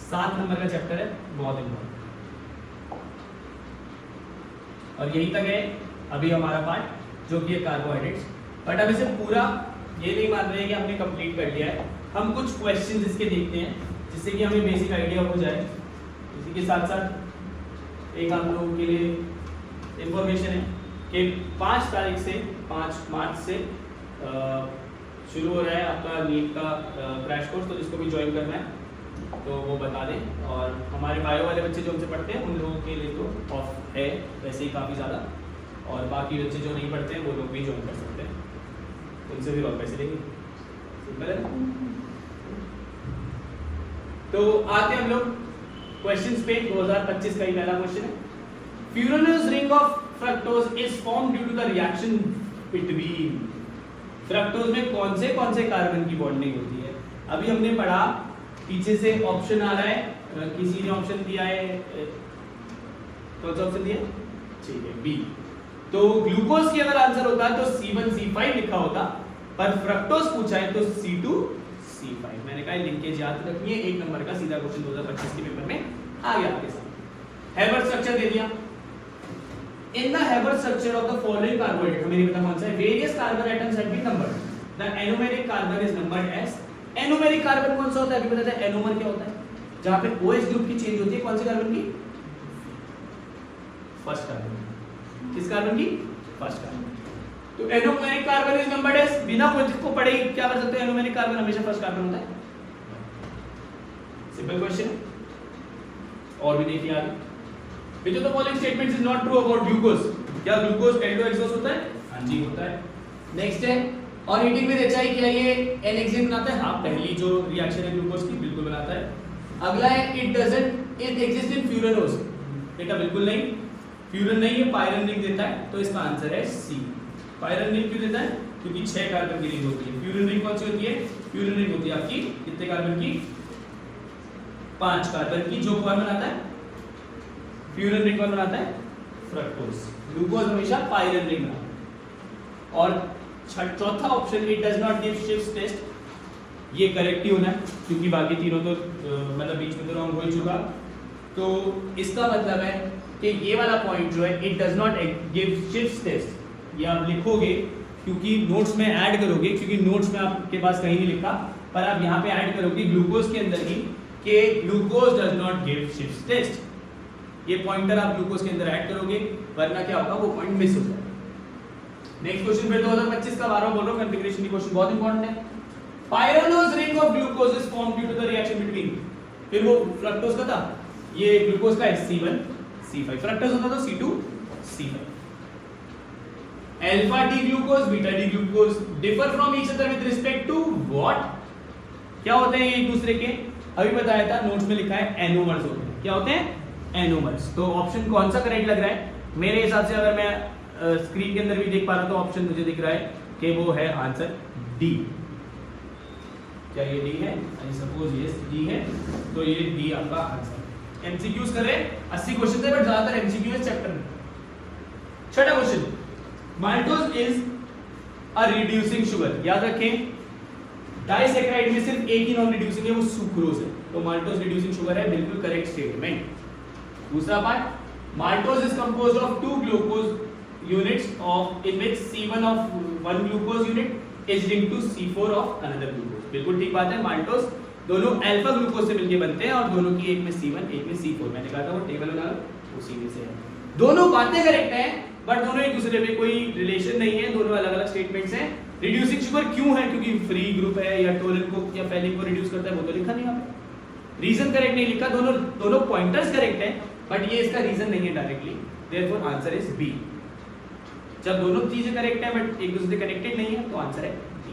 7 नंबर का चैप्टर है, बहुत इंपॉर्टेंट। और यही तक है अभी हमारा पार्ट, जो कि है कार्बोहाइड्रेट्स। बट अब इसे पूरा ये नहीं मान रहे हैं कि हमने कंप्लीट कर लिया है। हम कुछ क्वेश्चंस इसके देखते हैं जिससे कि हमें बेसिक आइडिया हो जाए। इसी के साथ साथ एक आप लोगों के लिए इंफॉर्मेशन है कि 5 तारीख से 5 मार्च से शुरू हो रहा है आपका नीट का क्रैश कोर्स। तो जिसको भी ज्वाइन करना है तो वो बता दें। और हमारे बायो वाले बच्चे जो हमसे पढ़ते हैं उन लोगों के लिए तो ऑफ है वैसे ही काफ़ी ज़्यादा, और बाकी बच्चे जो नहीं पढ़ते हैं वो लोग भी ज्वाइन कर सकते हैं, उनसे भी और पैसे लेंगे। सिंपल है। तो आते हैं हम लोग क्वेश्चंस पे। 2025 का ही पहला क्वेश्चन है, furanose ring of fructose is form due to the reaction between. Fructose में कौन से कार्बन की बॉन्डिंग होती है? अभी हमने पढ़ा, पीछे से ऑप्शन आ रहा है, किसी ने ऑप्शन दिया है, कौन सा ऑप्शन दिया? ठीक है, बी। तो ग्लूकोज की अगर आंसर होता तो C1 C5 लिखा होता, पर फ्रक्टोज पूछा है तो C2 C5। मैंने कहा लिंकेज याद रखनी है, 1 नंबर का सीधा क्वेश्चन 2025 के पेपर में आ गया आपके साथ। हेबर्ट स्ट्रक्चर दे दिया। In the Haworth structure of the following carbohydrate, हमें नहीं पता कौन सा है, various carbon atoms have been numbered, the anomeric carbon is numbered as. Anomeric carbon कौन सा होता है? अभी पता है एनोमर क्या होता है, जहां पे OH ग्रुप की चेंज होती है, कौन से कार्बन की? First carbon. किस कार्बन की? First carbon. तो anomeric carbon is numbered as, बिना खुद को पढ़े क्या कर सकते हैं? एनोमेरिक कार्बन हमेशा फर्स्ट कार्बन होता है। सिंपल क्वेश्चन है। और भी देखिए आगे, which of the following statements is not true about glucose? क्या ग्लूकोज एल्डोएक्सोस होता है? हाँ जी होता है। नेक्स्ट है, और हीटिंग विद HI क्या ये एनहेक्सेन बनाता है? हाँ, पहली जो रिएक्शन है ग्लूकोज की बिल्कुल बनाता है। अगला है, इट एग्जिस्ट इन फ्यूरानोज। बेटा बिल्कुल नहीं, फ्यूरन नहीं, ये पायरन रिंग देता है। तो इसका आंसर है सी। पायरन रिंग क्यों देता है? क्योंकि 6 कार्बन की रिंग होती है। फ्यूरन रिंग कौन सी होती है? फ्यूरन रिंग होती है आपकी कितने कार्बन की? 5 कार्बन की। जो कौन बनाता है? फ्यूरन रिंग कौन बनाता है? फ्रक्टोज। ग्लूकोज हमेशा पायरन रिंग बनाता है। और चौथा option, it does not give शिफ्ट टेस्ट, ये करेक्ट ही होना है क्योंकि बाकी तीनों तो मतलब बीच में तो रॉन्ग हो ही चुका। तो इसका मतलब है कि ये वाला पॉइंट जो है, इट डज नॉट गिव शिफ्ट टेस्ट, ये आप लिखोगे क्योंकि नोट्स में ऐड करोगे, क्योंकि नोट्स में आपके पास कहीं नहीं लिखा, पर आप यहाँ पे ऐड करोगे ग्लूकोज के अंदर ही कि ग्लूकोज डज नॉट गिव शिफ्ट टेस्ट। ये पॉइंटर आप ग्लूकोज के अंदर ऐड करोगे, वरना क्या होगा? वो पॉइंट मिस हो जाएगा। नेक्स्ट क्वेश्चन फिर 2025 का 12 बोल रहा हूं, कॉन्फ़िगरेशन की क्वेश्चन बहुत इंपॉर्टेंट है। Pyranose ring of glucose is formed due to the reaction between, फिर वो फ्रक्टोज का था, ये ग्लूकोज का है C1 C5, फ्रक्टोज होता तो C2 C5। Alpha D glucose, beta D glucose differ from each other with respect to what? क्या होते हैं ये एक दूसरे के? अभी बताया था, नोट्स में लिखा है एनोमर्स होते हैं। क्या होते हैं? एनोमर्स। तो ऑप्शन कौन सा करेक्ट लग रहा है? मेरे हिसाब से अगर मैं स्क्रीन के अंदर भी देख पा रहा हूं तो ऑप्शन मुझे दिख रहा है कि वो है आंसर डी। क्या ये डी है? आई सपोज यस डी है, तो ये डी आपका आंसर। एमसीक्यूज कर रहे हैं, 80 क्वेश्चन थे बट ज्यादातर एमसीक्यू है चैप्टर में। छठा question, maltose is a reducing sugar. याद रखें, डाइसैकेराइड में सिर्फ एक ही नॉन रिड्यूसिंग है, वो सुक्रोज है। तो माल्टोज रिड्यूसिंग शुगर है, बिल्कुल करेक्ट स्टेटमेंट। दूसरा part, maltose is composed of 2 glucose units of in which C1 of one glucose unit is linked to C4 of another glucose। बिल्कुल ठीक बात है, माल्टोज दोनों अल्फा ग्लूकोज से मिलके बनते हैं और दोनों की एक में C1 एक में C4। मैंने कहा था वो टेबल बना लो, उसी में से है। दोनों बातें करेक्ट हैं बट दोनों एक दूसरे में कोई रिलेशन नहीं है, दोनों अलग अलग स्टेटमेंट्स हैं। रिड्यूसिंग शुगर क्यों है? क्योंकि फ्री ग्रुप है, या टोलन को या फेलिन को रिड्यूस करता है, वो तो लिखा नहीं यहाँ पे। रीजन करेक्ट नहीं लिखा, दोनों पॉइंटर्स करेक्ट हैं बट ये इसका रीजन नहीं है directly, therefore answer is B. जब दोनों चीजें करेक्ट है बट एक दूसरे से कनेक्टेड नहीं है तो आंसर है डी।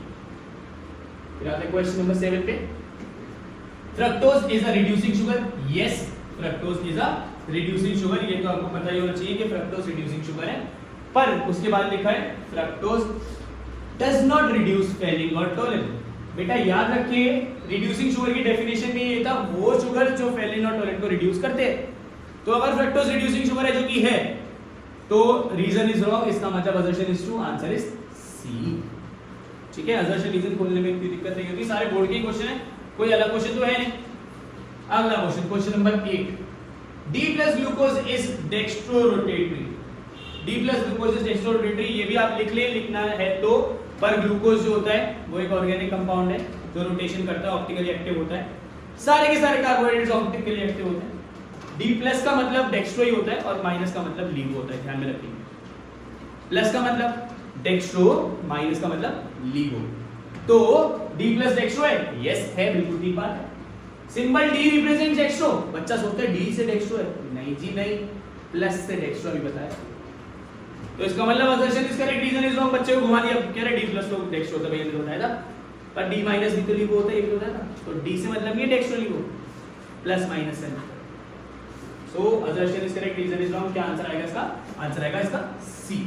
फिर आते हैं क्वेश्चन नंबर 7 पे। Fructose is a reducing sugar. Yes, fructose is a reducing sugar, ये तो आपको पता ही होना चाहिए कि फ्रक्टोज रिड्यूसिंग शुगर है। पर उसके बाद लिखा है fructose does not reduce Phelan और टोलिन। बेटा याद रखिए, रिड्यूसिंग शुगर की डेफिनेशन में ये था वो शुगर जो फेलिन और टोलिन को रिड्यूस करते हैं। तो अगर फ्रक्टोज रिड्यूसिंग शुगर है जो कि है, तो रीजन इज रॉन्ग, इसका मतलब assertion is true, answer is C. ठीक है, असर्शन रीजन खोलने में कोई दिक्कत नहीं होती, सारे बोर्ड के क्वेश्चन है, कोई अलग क्वेश्चन तो है नहीं। अगला question, question number 8, D plus glucose is dextrorotatory। D plus glucose is dextrorotatory, ये भी आप लिख ले, लिखना है तो। पर ग्लूकोज जो होता है वो एक ऑर्गेनिक कंपाउंड है जो रोटेशन करता है, ऑप्टिकली एक्टिव होता है। सारे के सारे कार्बोहाइड्रेट्स ऑप्टिकली एक्टिव होते हैं। D प्लस का मतलब डेक्स्ट्रो ही होता है और माइनस का मतलब लीवो होता है, ध्यान में रखिए। प्लस का मतलब डेक्स्ट्रो, माइनस का मतलब लीवो। तो D प्लस डेक्स्ट्रो है, यस है, बिल्कुल ठीक बात है। सिंबल D रिप्रेजेंट डेक्स्ट्रो, बच्चा सोचता है D से डेक्स्ट्रो है, नहीं जी नहीं, प्लस से डेक्स्ट्रो भी बताया। तो इसका मतलब assertion is correct, reason is wrong. बच्चे को घुमा दिया, कह रहे D प्लस तो डेक्स्ट्रो होता है, भैया बताया था, पर D माइनस भी तो लीवो होता है, ये भी होता है। तो D से मतलब नहीं है डेक्स्ट्रो लीवो, प्लस माइनस है। So assertion is correct, reason is wrong. क्या आंसर आएगा इसका? आंसर आएगा इसका सी।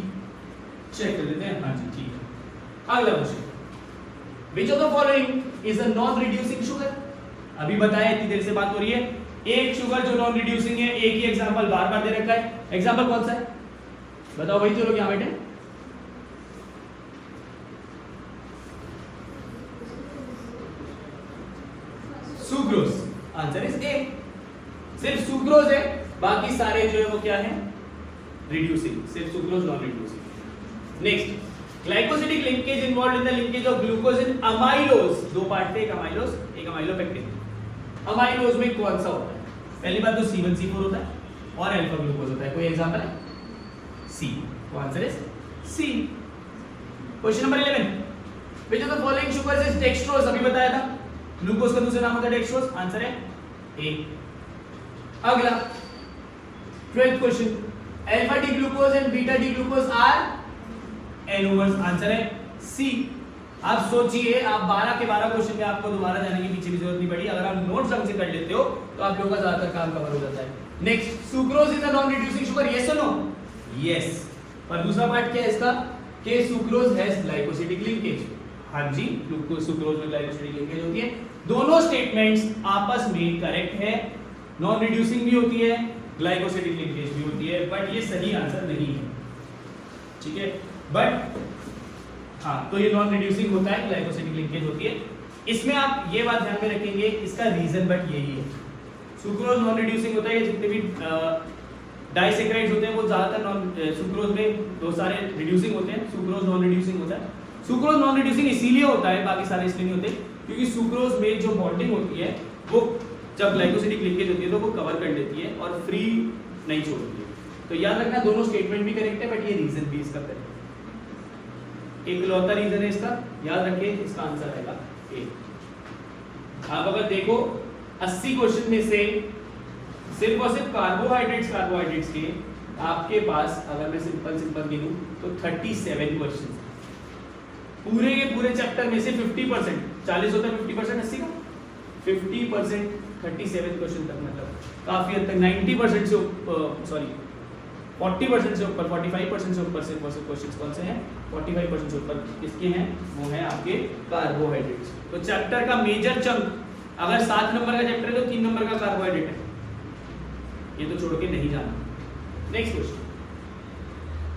चेक कर लेते हैं, हां जी ठीक है। अगला question, which of the following is a non reducing sugar. अभी बताया, इतनी देर से बात हो रही है, एक शुगर जो नॉन रिड्यूसिंग है, एक ही एग्जांपल बार-बार दे रखा है। एग्जांपल कौन सा है बताओ भाई, जो लोग यहां बैठे। Sucrose, answer is a. सिर्फ सुक्रोज है, बाकी सारे जो है वो क्या है? रिड्यूसिंग, सिर्फ sucrose non reducing. Next, glycosidic linkage involved in the linkage of glucose in amylose. दो पार्ट थे, एक अमाइलोज एक अमाइलोपेक्टिन। अमाइलोज में कौन सा होता है? पहली बात तो C1 C4 होता है और अल्फा ग्लूकोज होता है। कोई एग्जांपल है? सी। तो answer is C. Question number 11, which of the following sugars is dextrose? अभी बताया था ग्लूकोज का दूसरा नाम होता है डेक्सट्रोज। आंसर है ए। अगला 12th question, alpha D glucose and beta D glucose are anomers. Answer है सी। आप सोचिए, आप 12 के 12 क्वेश्चन में आपको दोबारा जाने के पीछे भी जरूरत नहीं पड़ी। अगर आप नोट्स ढंग से कर लेते हो तो आप लोगों का ज्यादातर काम कवर हो जाता है। Next, sucrose is a non reducing sugar, yes और नो? यस। और दूसरा पार्ट क्या है इसका कि सुक्रोज हैज ग्लाइकोसिडिक लिंकेज। हाँ जी, ग्लूकोज सुक्रोज में ग्लाइकोसिडिक लिंकेज होती है। दोनों स्टेटमेंट्स आपस में करेक्ट है। नॉन रिड्यूसिंग भी होती है, ग्लाइकोसिडिक लिंकेज भी होती है, बट ये सही आंसर नहीं है। ठीक है, बट हाँ, तो ये नॉन रिड्यूसिंग होता है, ग्लाइकोसिडिक लिंकेज होती है। इसमें आप ये बात ध्यान में रखेंगे, इसका रीजन बट यही है। सुक्रोज नॉन रिड्यूसिंग होता है, जितने भी डाइसैकराइड्स होते हैं वो ज्यादातर नॉन, सुक्रोज में दो सारे रिड्यूसिंग होते हैं, सुक्रोज नॉन रिड्यूसिंग होता है। सुक्रोज नॉन रिड्यूसिंग इसीलिए होता है, बाकी सारे इसलिए नहीं होते, क्योंकि सुक्रोज में जो बॉन्डिंग होती है वो जब ग्लाइकोसिडिक लिंकेज होती है तो वो कवर कर लेती है और फ्री नहीं छोड़ती है। तो याद रखना, दोनों स्टेटमेंट भी करेक्ट है, बट ये रीजन भी इसका करेक्ट है। एकलौता रीजन है इसका, याद रखिए, इसका आंसर आएगा ए। आप अगर देखो 80 क्वेश्चन में से सिर्फ और सिर्फ कार्बोहाइड्रेट्स के आपके पास, अगर मैं सिंपल गिनूं तो 37 क्वेश्चन। पूरे के पूरे चैप्टर में से 50%, 40 होता है 50%, 80 का 50%, 37 क्वेश्चन तक, मतलब काफी हद तक 90% से 40% से ऊपर, 45% से ऊपर से क्वेश्चंस कौन से हैं? 45% से ऊपर किसके हैं? वो हैं आपके कार्बोहाइड्रेट्स। तो चैप्टर का मेजर चंक, अगर 7 नंबर का चैप्टर है तो 3 नंबर का कार्बोहाइड्रेट है, ये तो छोड़ के नहीं जाना। Next question,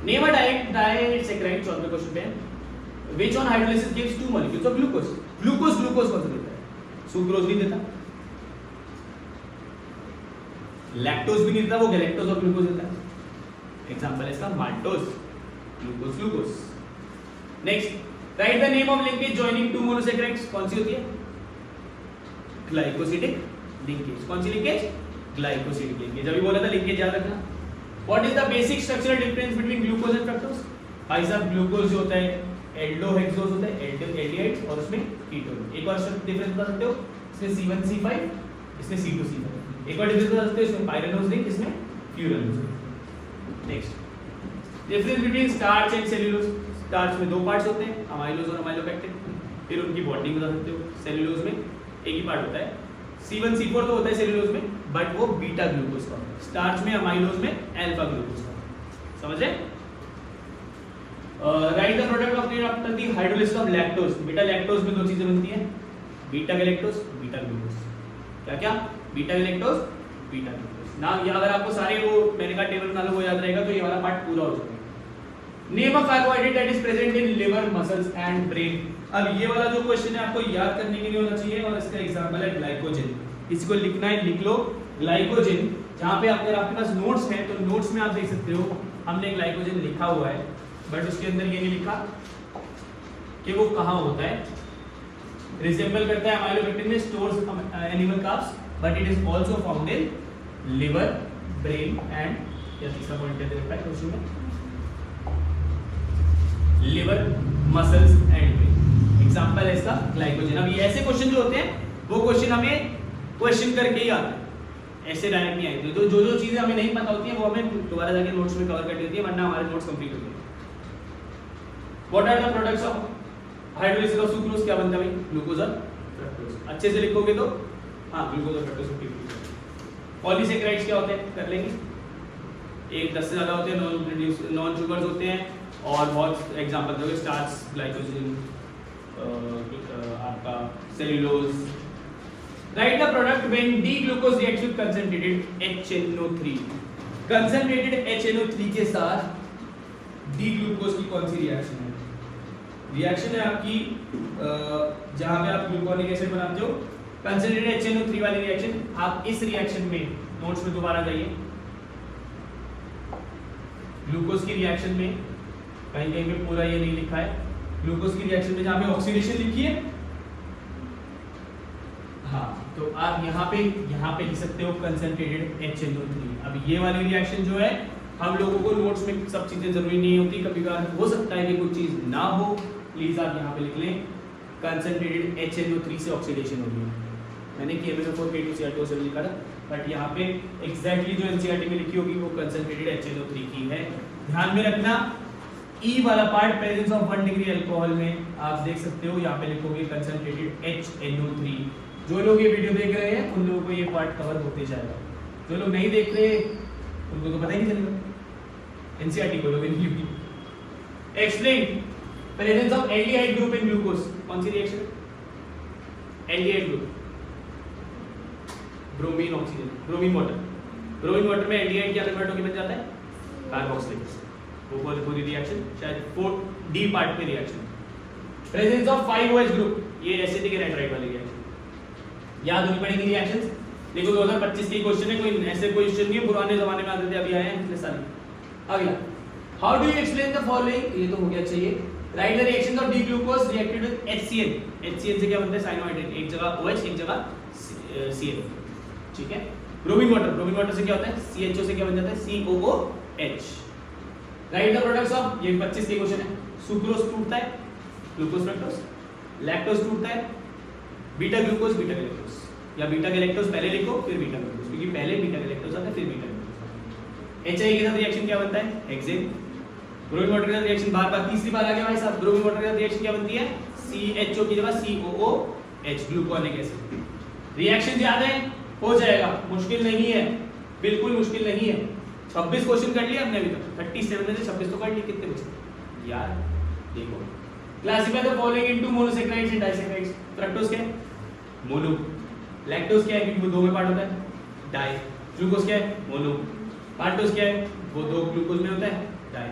name a disaccharide, 14वें क्वेश्चन पे है, which on hydrolysis gives 2 molecules of glucose. Glucose कौन सा देता है? सुक्रोज नहीं देता, लैक्टोज भी नहीं देता, वो गैलेक्टोज ऑफ ग्लूकोज देता है। एग्जांपल है इसका maltose, glucose. Next, right the name of linkage joining two monosaccharides. कौन सी होती है? Glycosidic linkage. कौन सी लिंकेज? Glycosidic linkage. अभी बोला था लिंकेज याद रखना। What is the basic structural difference between glucose and fructose? भाई साहब, ग्लूकोज जो होता है एल्डोहेक्सोज होता है, एल्डिहाइड्स, और उसमें कीटोन। एक और डिफरेंस बता सकते हो, इसमें C1C5, इसमें C2C5। एक और डिफरेंस बता सकते हो, इसमें पाइरेनोज रिंग, इसमें furanose ring. Next, difference between starch and cellulose. Starch में 2 पार्ट्स होते हैं, अमाइलोज और अमाइलोपेक्टिन। फिर उनकी बॉन्डिंग बता सकते हो। सेल्यूलोज में एक ही पार्ट होता है, C1C4 तो होता है सेल्यूलोज में, बट वो बीटा ग्लूकोज का। स्टार्च में, अमाइलोज में अल्फा ग्लूकोज का। समझे? Right the product of after the hydrolysis of lactose. बेटा लैक्टोज में 2 चीजें बनती हैं, बीटा गैलेक्टोज, बीटा ग्लूकोज। क्या क्या? Beta galactose, beta glucose. नाम, या अगर आपको सारे वो मैंने कहा टेबल बना लो, वो याद रहेगा तो ये वाला पार्ट पूरा हो जाएगा। Name of carbohydrate that is present in liver, muscles and brain. अब ये वाला जो क्वेश्चन है आपको याद करने के लिए होना चाहिए, और इसका एग्जांपल है ग्लाइकोजन। इसको लिखना है, लिख लो ग्लाइकोजन। जहां पे अगर आपके पास नोट्स हैं तो नोट्स में आप देख सकते हो, हमने ग्लाइकोजन लिखा हुआ है, बट उसके अंदर ये नहीं लिखा कि वो कहां होता है। रिसेंबल करता है अमाइलोपेक्टिन में, stores animal carbs, but it is also found in liver, brain and, या तीसरा पॉइंट दे रखा है क्वेश्चन में, liver, muscles and brain. Example है इसका ग्लाइकोजन। अब ये ऐसे क्वेश्चन जो होते हैं वो क्वेश्चन हमें क्वेश्चन करके ही आते हैं, ऐसे डायरेक्ट नहीं आते। तो जो चीजें हमें नहीं पता होती हैं वो हमें दोबारा जाके नोट्स में कवर करनी होती है, वरना हमारे नोट्स कंप्लीट होते हैं। What are the products of hydrolysis of sucrose? क्या बनता है भाई? ग्लूकोज और फ्रक्टोज। अच्छे से लिखोगे तो हाँ, ग्लूकोज और फ्रक्टोज 50-50। पॉलीसैकराइड्स क्या होते हैं? कर लेंगे, एक 10 से ज्यादा होते हैं, नॉन शुगर्स होते हैं, और बहुत एग्जांपल दोगे, स्टार्च, ग्लाइकोजन, आपका cellulose. Right the product when D glucose reacts with concentrated HNO3। Concentrated HNO3 के साथ डी ग्लूकोज की कौन सी रिएक्शन है? रिएक्शन है आपकी जहां पे आप ग्लूकोनिक एसिड बनाते हो, कंसंट्रेटेड HNO3 वाली रिएक्शन। आप इस रिएक्शन में, नोट्स में दोबारा जाइए, ग्लूकोज की रिएक्शन में कहीं कहीं पे पूरा ये नहीं लिखा है, ग्लूकोज की रिएक्शन में जहां पे ऑक्सीडेशन लिखी है, हाँ, तो आप यहाँ पे लिख सकते हो कंसंट्रेटेड HNO3। अब ये वाली रिएक्शन जो है हम लोगों को नोट्स में सब चीजें जरूरी नहीं होती, कभी कभार हो सकता है कि कोई चीज ना हो, प्लीज आप यहाँ पे लिख लें कंसंट्रेटेड HNO3 से ऑक्सीडेशन हो रही है। मैंने KMnO4 K2Cr2 से लिखा था, बट यहाँ पे एग्जैक्टली जो NCERT में लिखी होगी वो कंसंट्रेटेड HNO3 की है। ध्यान में रखना E वाला part presence of 1 degree alcohol में आप देख सकते हो, यहाँ पे लिखोगे कंसंट्रेटेड HNO3। जो लोग ये वीडियो देख रहे हैं उन लोगों को ये पार्ट कवर होते जाएगा, जो लोग नहीं देख रहे उनको तो पता ही नहीं चलेगा, NCERT को लोग नहीं लिखी। Explain presence of aldehyde group in glucose. कौन सी reaction? Aldehyde group, bromine oxygen, bromine water. Bromine water में एल्डिहाइड क्या कन्वर्ट होकर बन जाता है? कार्बोक्सिलेज। वो पूरी रिएक्शन शायद 4D पार्ट में reaction. Presence of 5OH group, ये एसिटिक एनाइड्राइड वाली रिएक्शन। याद होनी पड़ेगी रिएक्शंस। देखो 2025 की क्वेश्चन है, कोई ऐसे क्वेश्चन नहीं है पुराने जमाने में आते थे, अभी आए हैं पिछले साल। अगला, how do you explain the following, ये तो हो गया। चाहिए right the reactions of D glucose reacted with HCl। HCl से क्या बनता है? साइनोहाइड्रेट, एक जगह OH एक जगह Cl, ठीक है। ब्रोमीन वाटर, ब्रोमीन वाटर से क्या होता है? CHO से क्या बन जाता है? COOH। Right the products of, ये 25 की क्वेश्चन है। सुक्रोज टूटता है, ग्लूकोज फ्रक्टोज, लैक्टोज टूटता है, बीटा ग्लूकोज बीटा गैलेक्टोज, या बीटा गैलेक्टोज पहले लिखो फिर बीटा ग्लूकोज, क्योंकि पहले बीटा गैलेक्टोज आता है फिर बीटा ग्लूकोज। HI के साथ रिएक्शन क्या बनता है? हेक्सेन। ब्रोमीन वाटर के साथ रिएक्शन बार-बार तीसरी बार आ गया भाई साहब। ब्रोमीन वाटर के साथ रिएक्शन क्या बनती है? CHO की जगह COOH, ग्लूकोनिक एसिड। रिएक्शन याद है? हो जाएगा, मुश्किल नहीं है, बिल्कुल मुश्किल नहीं है। 26 क्वेश्चन कर लिए हमने अभी तक, 37 में से 26 तो कर लिए, कितने बचे यार? देखो, classify the following into monosaccharides and disaccharides. Fructose क्या है? मोनो। लैक्टोज क्या है? क्योंकि वो दो में पार्ट होता है, डाई। ग्लूकोज क्या है? मोनो। माल्टोज क्या है? वो दो ग्लूकोज में होता है, डाई।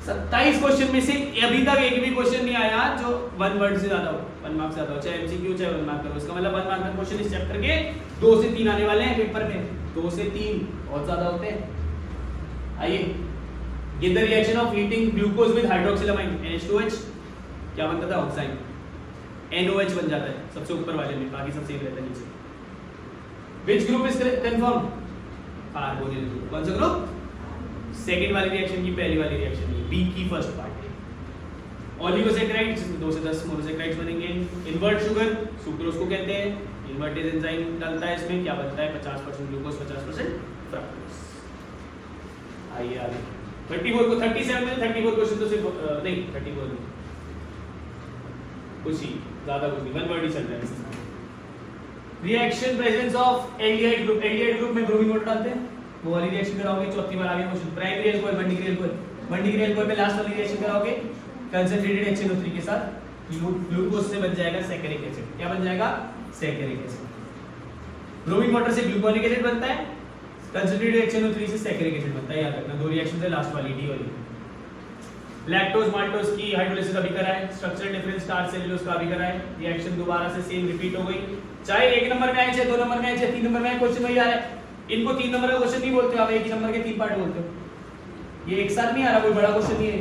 27 क्वेश्चन में से अभी तक एक भी क्वेश्चन नहीं आया जो 1 वर्ड से ज्यादा हो, 1 मार्क से ज्यादा हो, चाहे MCQ चाहे 1 मार्क करो। इसका मतलब 1 मार्क का क्वेश्चन इस चैप्टर के 2 से 3 आने वाले हैं पेपर में, 2 से 3 बहुत ज्यादा होते हैं। आइए, ये the reaction of heating glucose with hydroxylamine NH2H क्या बनता था? ऑक्साइन। NOH बन जाता है सबसे ऊपर वाले में, बाकी सब सेम रहता है नीचे। Which group is confirm? Carbonyl group. कौन सा ग्रुप? सेकंड वाली रिएक्शन की पहली वाली रिएक्शन है, बी की फर्स्ट पार्ट है। ओलिगोसैकेराइड जिसमें 2 से 10 मोनोसैकेराइड्स बनेंगे। इन्वर्ट शुगर, सुक्रोज को कहते हैं। इन्वर्टेज एंजाइम डलता है इसमें, क्या बनता है? 50% ग्लूकोज 50% फ्रक्टोज। आइए आगे 34 को 37 में 34 क्वेश्चन तो सिर्फ नहीं 34 नहीं, कुछ ही ज्यादा कुछ नहीं, 1 वर्ड ही चल रहा है। Reaction presence of aldehyde group, aldehyde group में ब्रोमीन वाटर डालते हैं, वो वाली रिएक्शन कराओगे। चौथी बार आ गया question. Primary alcohol, 1 degree alcohol, 1 degree alcohol पे लास्ट वाली रिएक्शन कराओगे कंसंट्रेटेड HNO3 के साथ, ग्लूकोज से बन जाएगा सैकरिक एसिड। क्या बन जाएगा? सैकरिक एसिड। ब्रोमीन वाटर से ग्लूकोनिक एसिड बनता है, कंसंट्रेटेड HNO3 से सैकरिक एसिड बनता है, याद रखना। 2 रिएक्शन है, लास्ट वाली डी वाली। लैक्टोज माल्टोज की हाइड्रोलाइसिस अभी करा है, स्ट्रक्चरल डिफरेंस स्टार्च सेलुलोज का भी करा है। रिएक्शन दोबारा से सेम रिपीट हो गई, चाहे 1 नंबर में आए, चाहे 2 नंबर में आए, चाहे 3 नंबर में आए, क्वेश्चन वही आ रहा है। इनको 3 नंबर का क्वेश्चन नहीं बोलते हो आप, 1 ही नंबर के 3 पार्ट बोलते हो। ये एक साथ नहीं आ रहा, कोई बड़ा क्वेश्चन नहीं है।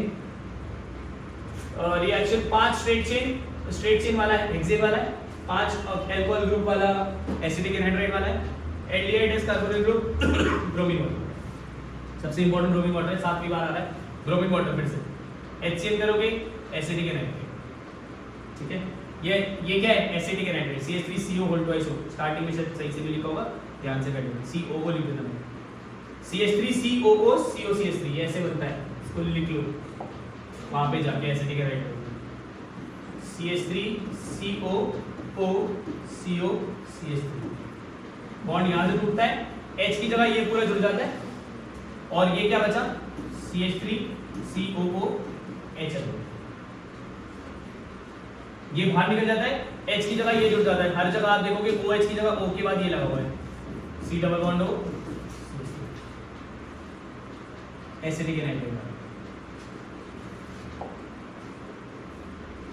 रिएक्शन 5 स्ट्रेट चेन वाला है, हेक्सेन वाला है। 5 अल्कोहल ग्रुप वाला एसिटिक एनहाइड्राइड वाला है। Aldehyde carbonyl group bromine water, सबसे इंपॉर्टेंट ब्रोमीन वाटर है, 7वीं बार आ रहा है ब्रोमीन वाटर। फिर से HCl करोगे एसिटिक एनहाइड्राइड, ठीक है। ये क्या है? Acetic anhydride, CH3CO2ISO। स्टार्टिंग में सही से भी लिखा होगा, ध्यान से कर लो। COO लिख देना, CH3COO COCH3 ऐसे बनता है, इसको लिख लो वहां पे जाके। Acetic anhydride CH3COO COCH3, bond यहां से टूटता है, H की जगह ये पूरा जुड़ जाता है, और ये क्या बचा? CH3COOHL, ये बाहर निकल जाता है, H की जगह ये जुड़ जाता है। हर जगह आप देखोगे OH की जगह O के बाद ये लगा हुआ है, C double bond O, acetic anhydride.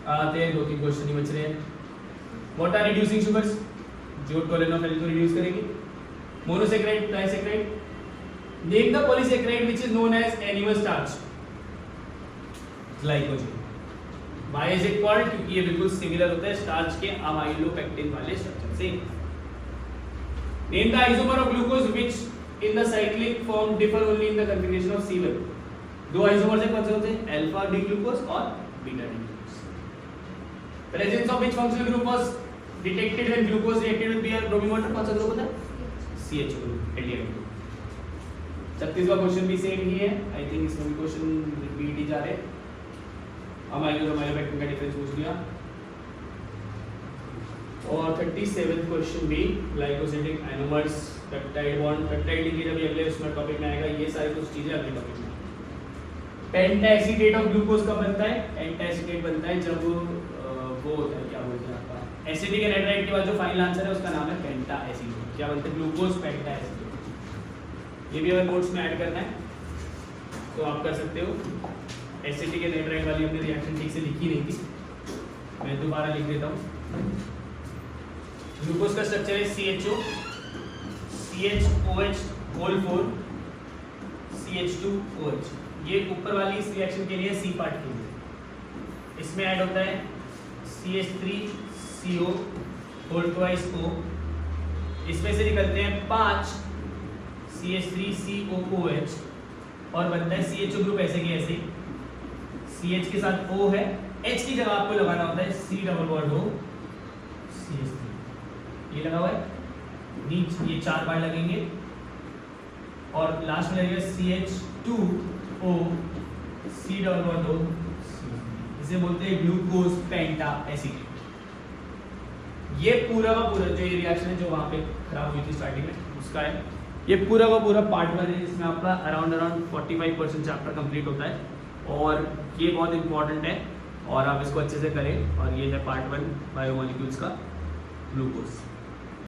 आते हैं 2-3 क्वेश्चन ही बच रहे हैं। What are reducing sugars? जो टोलेनोफेल को रिड्यूस करेगी। Monosaccharide, disaccharide. Name the polysaccharide which is known as animal starch. Glycogen. Why is it called? क्योंकि ये बिल्कुल सिमिलर होता है स्टार्च के अमाइलोपेक्टिन वाले स्ट्रक्चर से। Name the isomer of glucose which in the cyclic form differ only in the configuration of C1. दो isomers कौन से होते हैं? अल्फा डी ग्लूकोज और beta D glucose. Presence of which functional group was detected when glucose reacted with beer bromine water? कौन सा group होता है? CH group, aldehyde group. 36वां क्वेश्चन भी सेम ही है. आई थिंक इसमें भी क्वेश्चन रिपीट ही जा रहे हैं. अमाइलो और अमाइलोपेक्टिन का डिफरेंस पूछ लिया. और 37th क्वेश्चन भी glycosidic anomers, peptide bond, peptide linkage अभी अगले उसमें टॉपिक में आएगा. ये सारी कुछ चीजें अगले टॉपिक में. पेंटाएसीटेट ऑफ ग्लूकोज कब बनता है? पेंटाएसीटेट बनता है जब वो होता है, क्या बोलते हैं आपका, एसिटिक एनाइड्राइड के बाद जो फाइनल आंसर है उसका नाम है पेंटाएसीटेट. क्या बनता है? ग्लूकोज पेंटाएसीटेट. ये भी अगर नोट्स में ऐड करना है तो आप कर सकते हो. एसिटिक एनाइड्राइड वाली हमने रिएक्शन ठीक से लिखी नहीं थी, मैं दोबारा लिख देता हूँ. ग्लूकोज का स्ट्रक्चर है CHO, CHOH होल 4, CH2OH. ये ऊपर वाली इस रिएक्शन के लिए C पार्ट के लिए. इसमें ऐड होता है CH3CO होल ट्वाइस O. इसमें से निकलते हैं 5 CH3COOH और बनता है CHO ग्रुप. ऐसे के ऐसे CH के साथ O है, H की जगह आपको लगाना होता है C double bond O CH3. ये लगा हुआ है नीचे, ये 4 बार लगेंगे और लास्ट में लगेगा CH2O C double bond O. इसे बोलते हैं ग्लूकोज पेंटाएसीटेट. ये पूरा का पूरा जो ये रिएक्शन है जो वहाँ पे खराब हुई थी स्टार्टिंग में उसका है. ये पूरा का पूरा पार्ट 1 है जिसमें आपका अराउंड 45% चैप्टर कंप्लीट होता है और ये बहुत इंपॉर्टेंट है और आप इसको अच्छे से करें. और ये है पार्ट 1 बायोमोलिक्यूल्स का ग्लूकोज.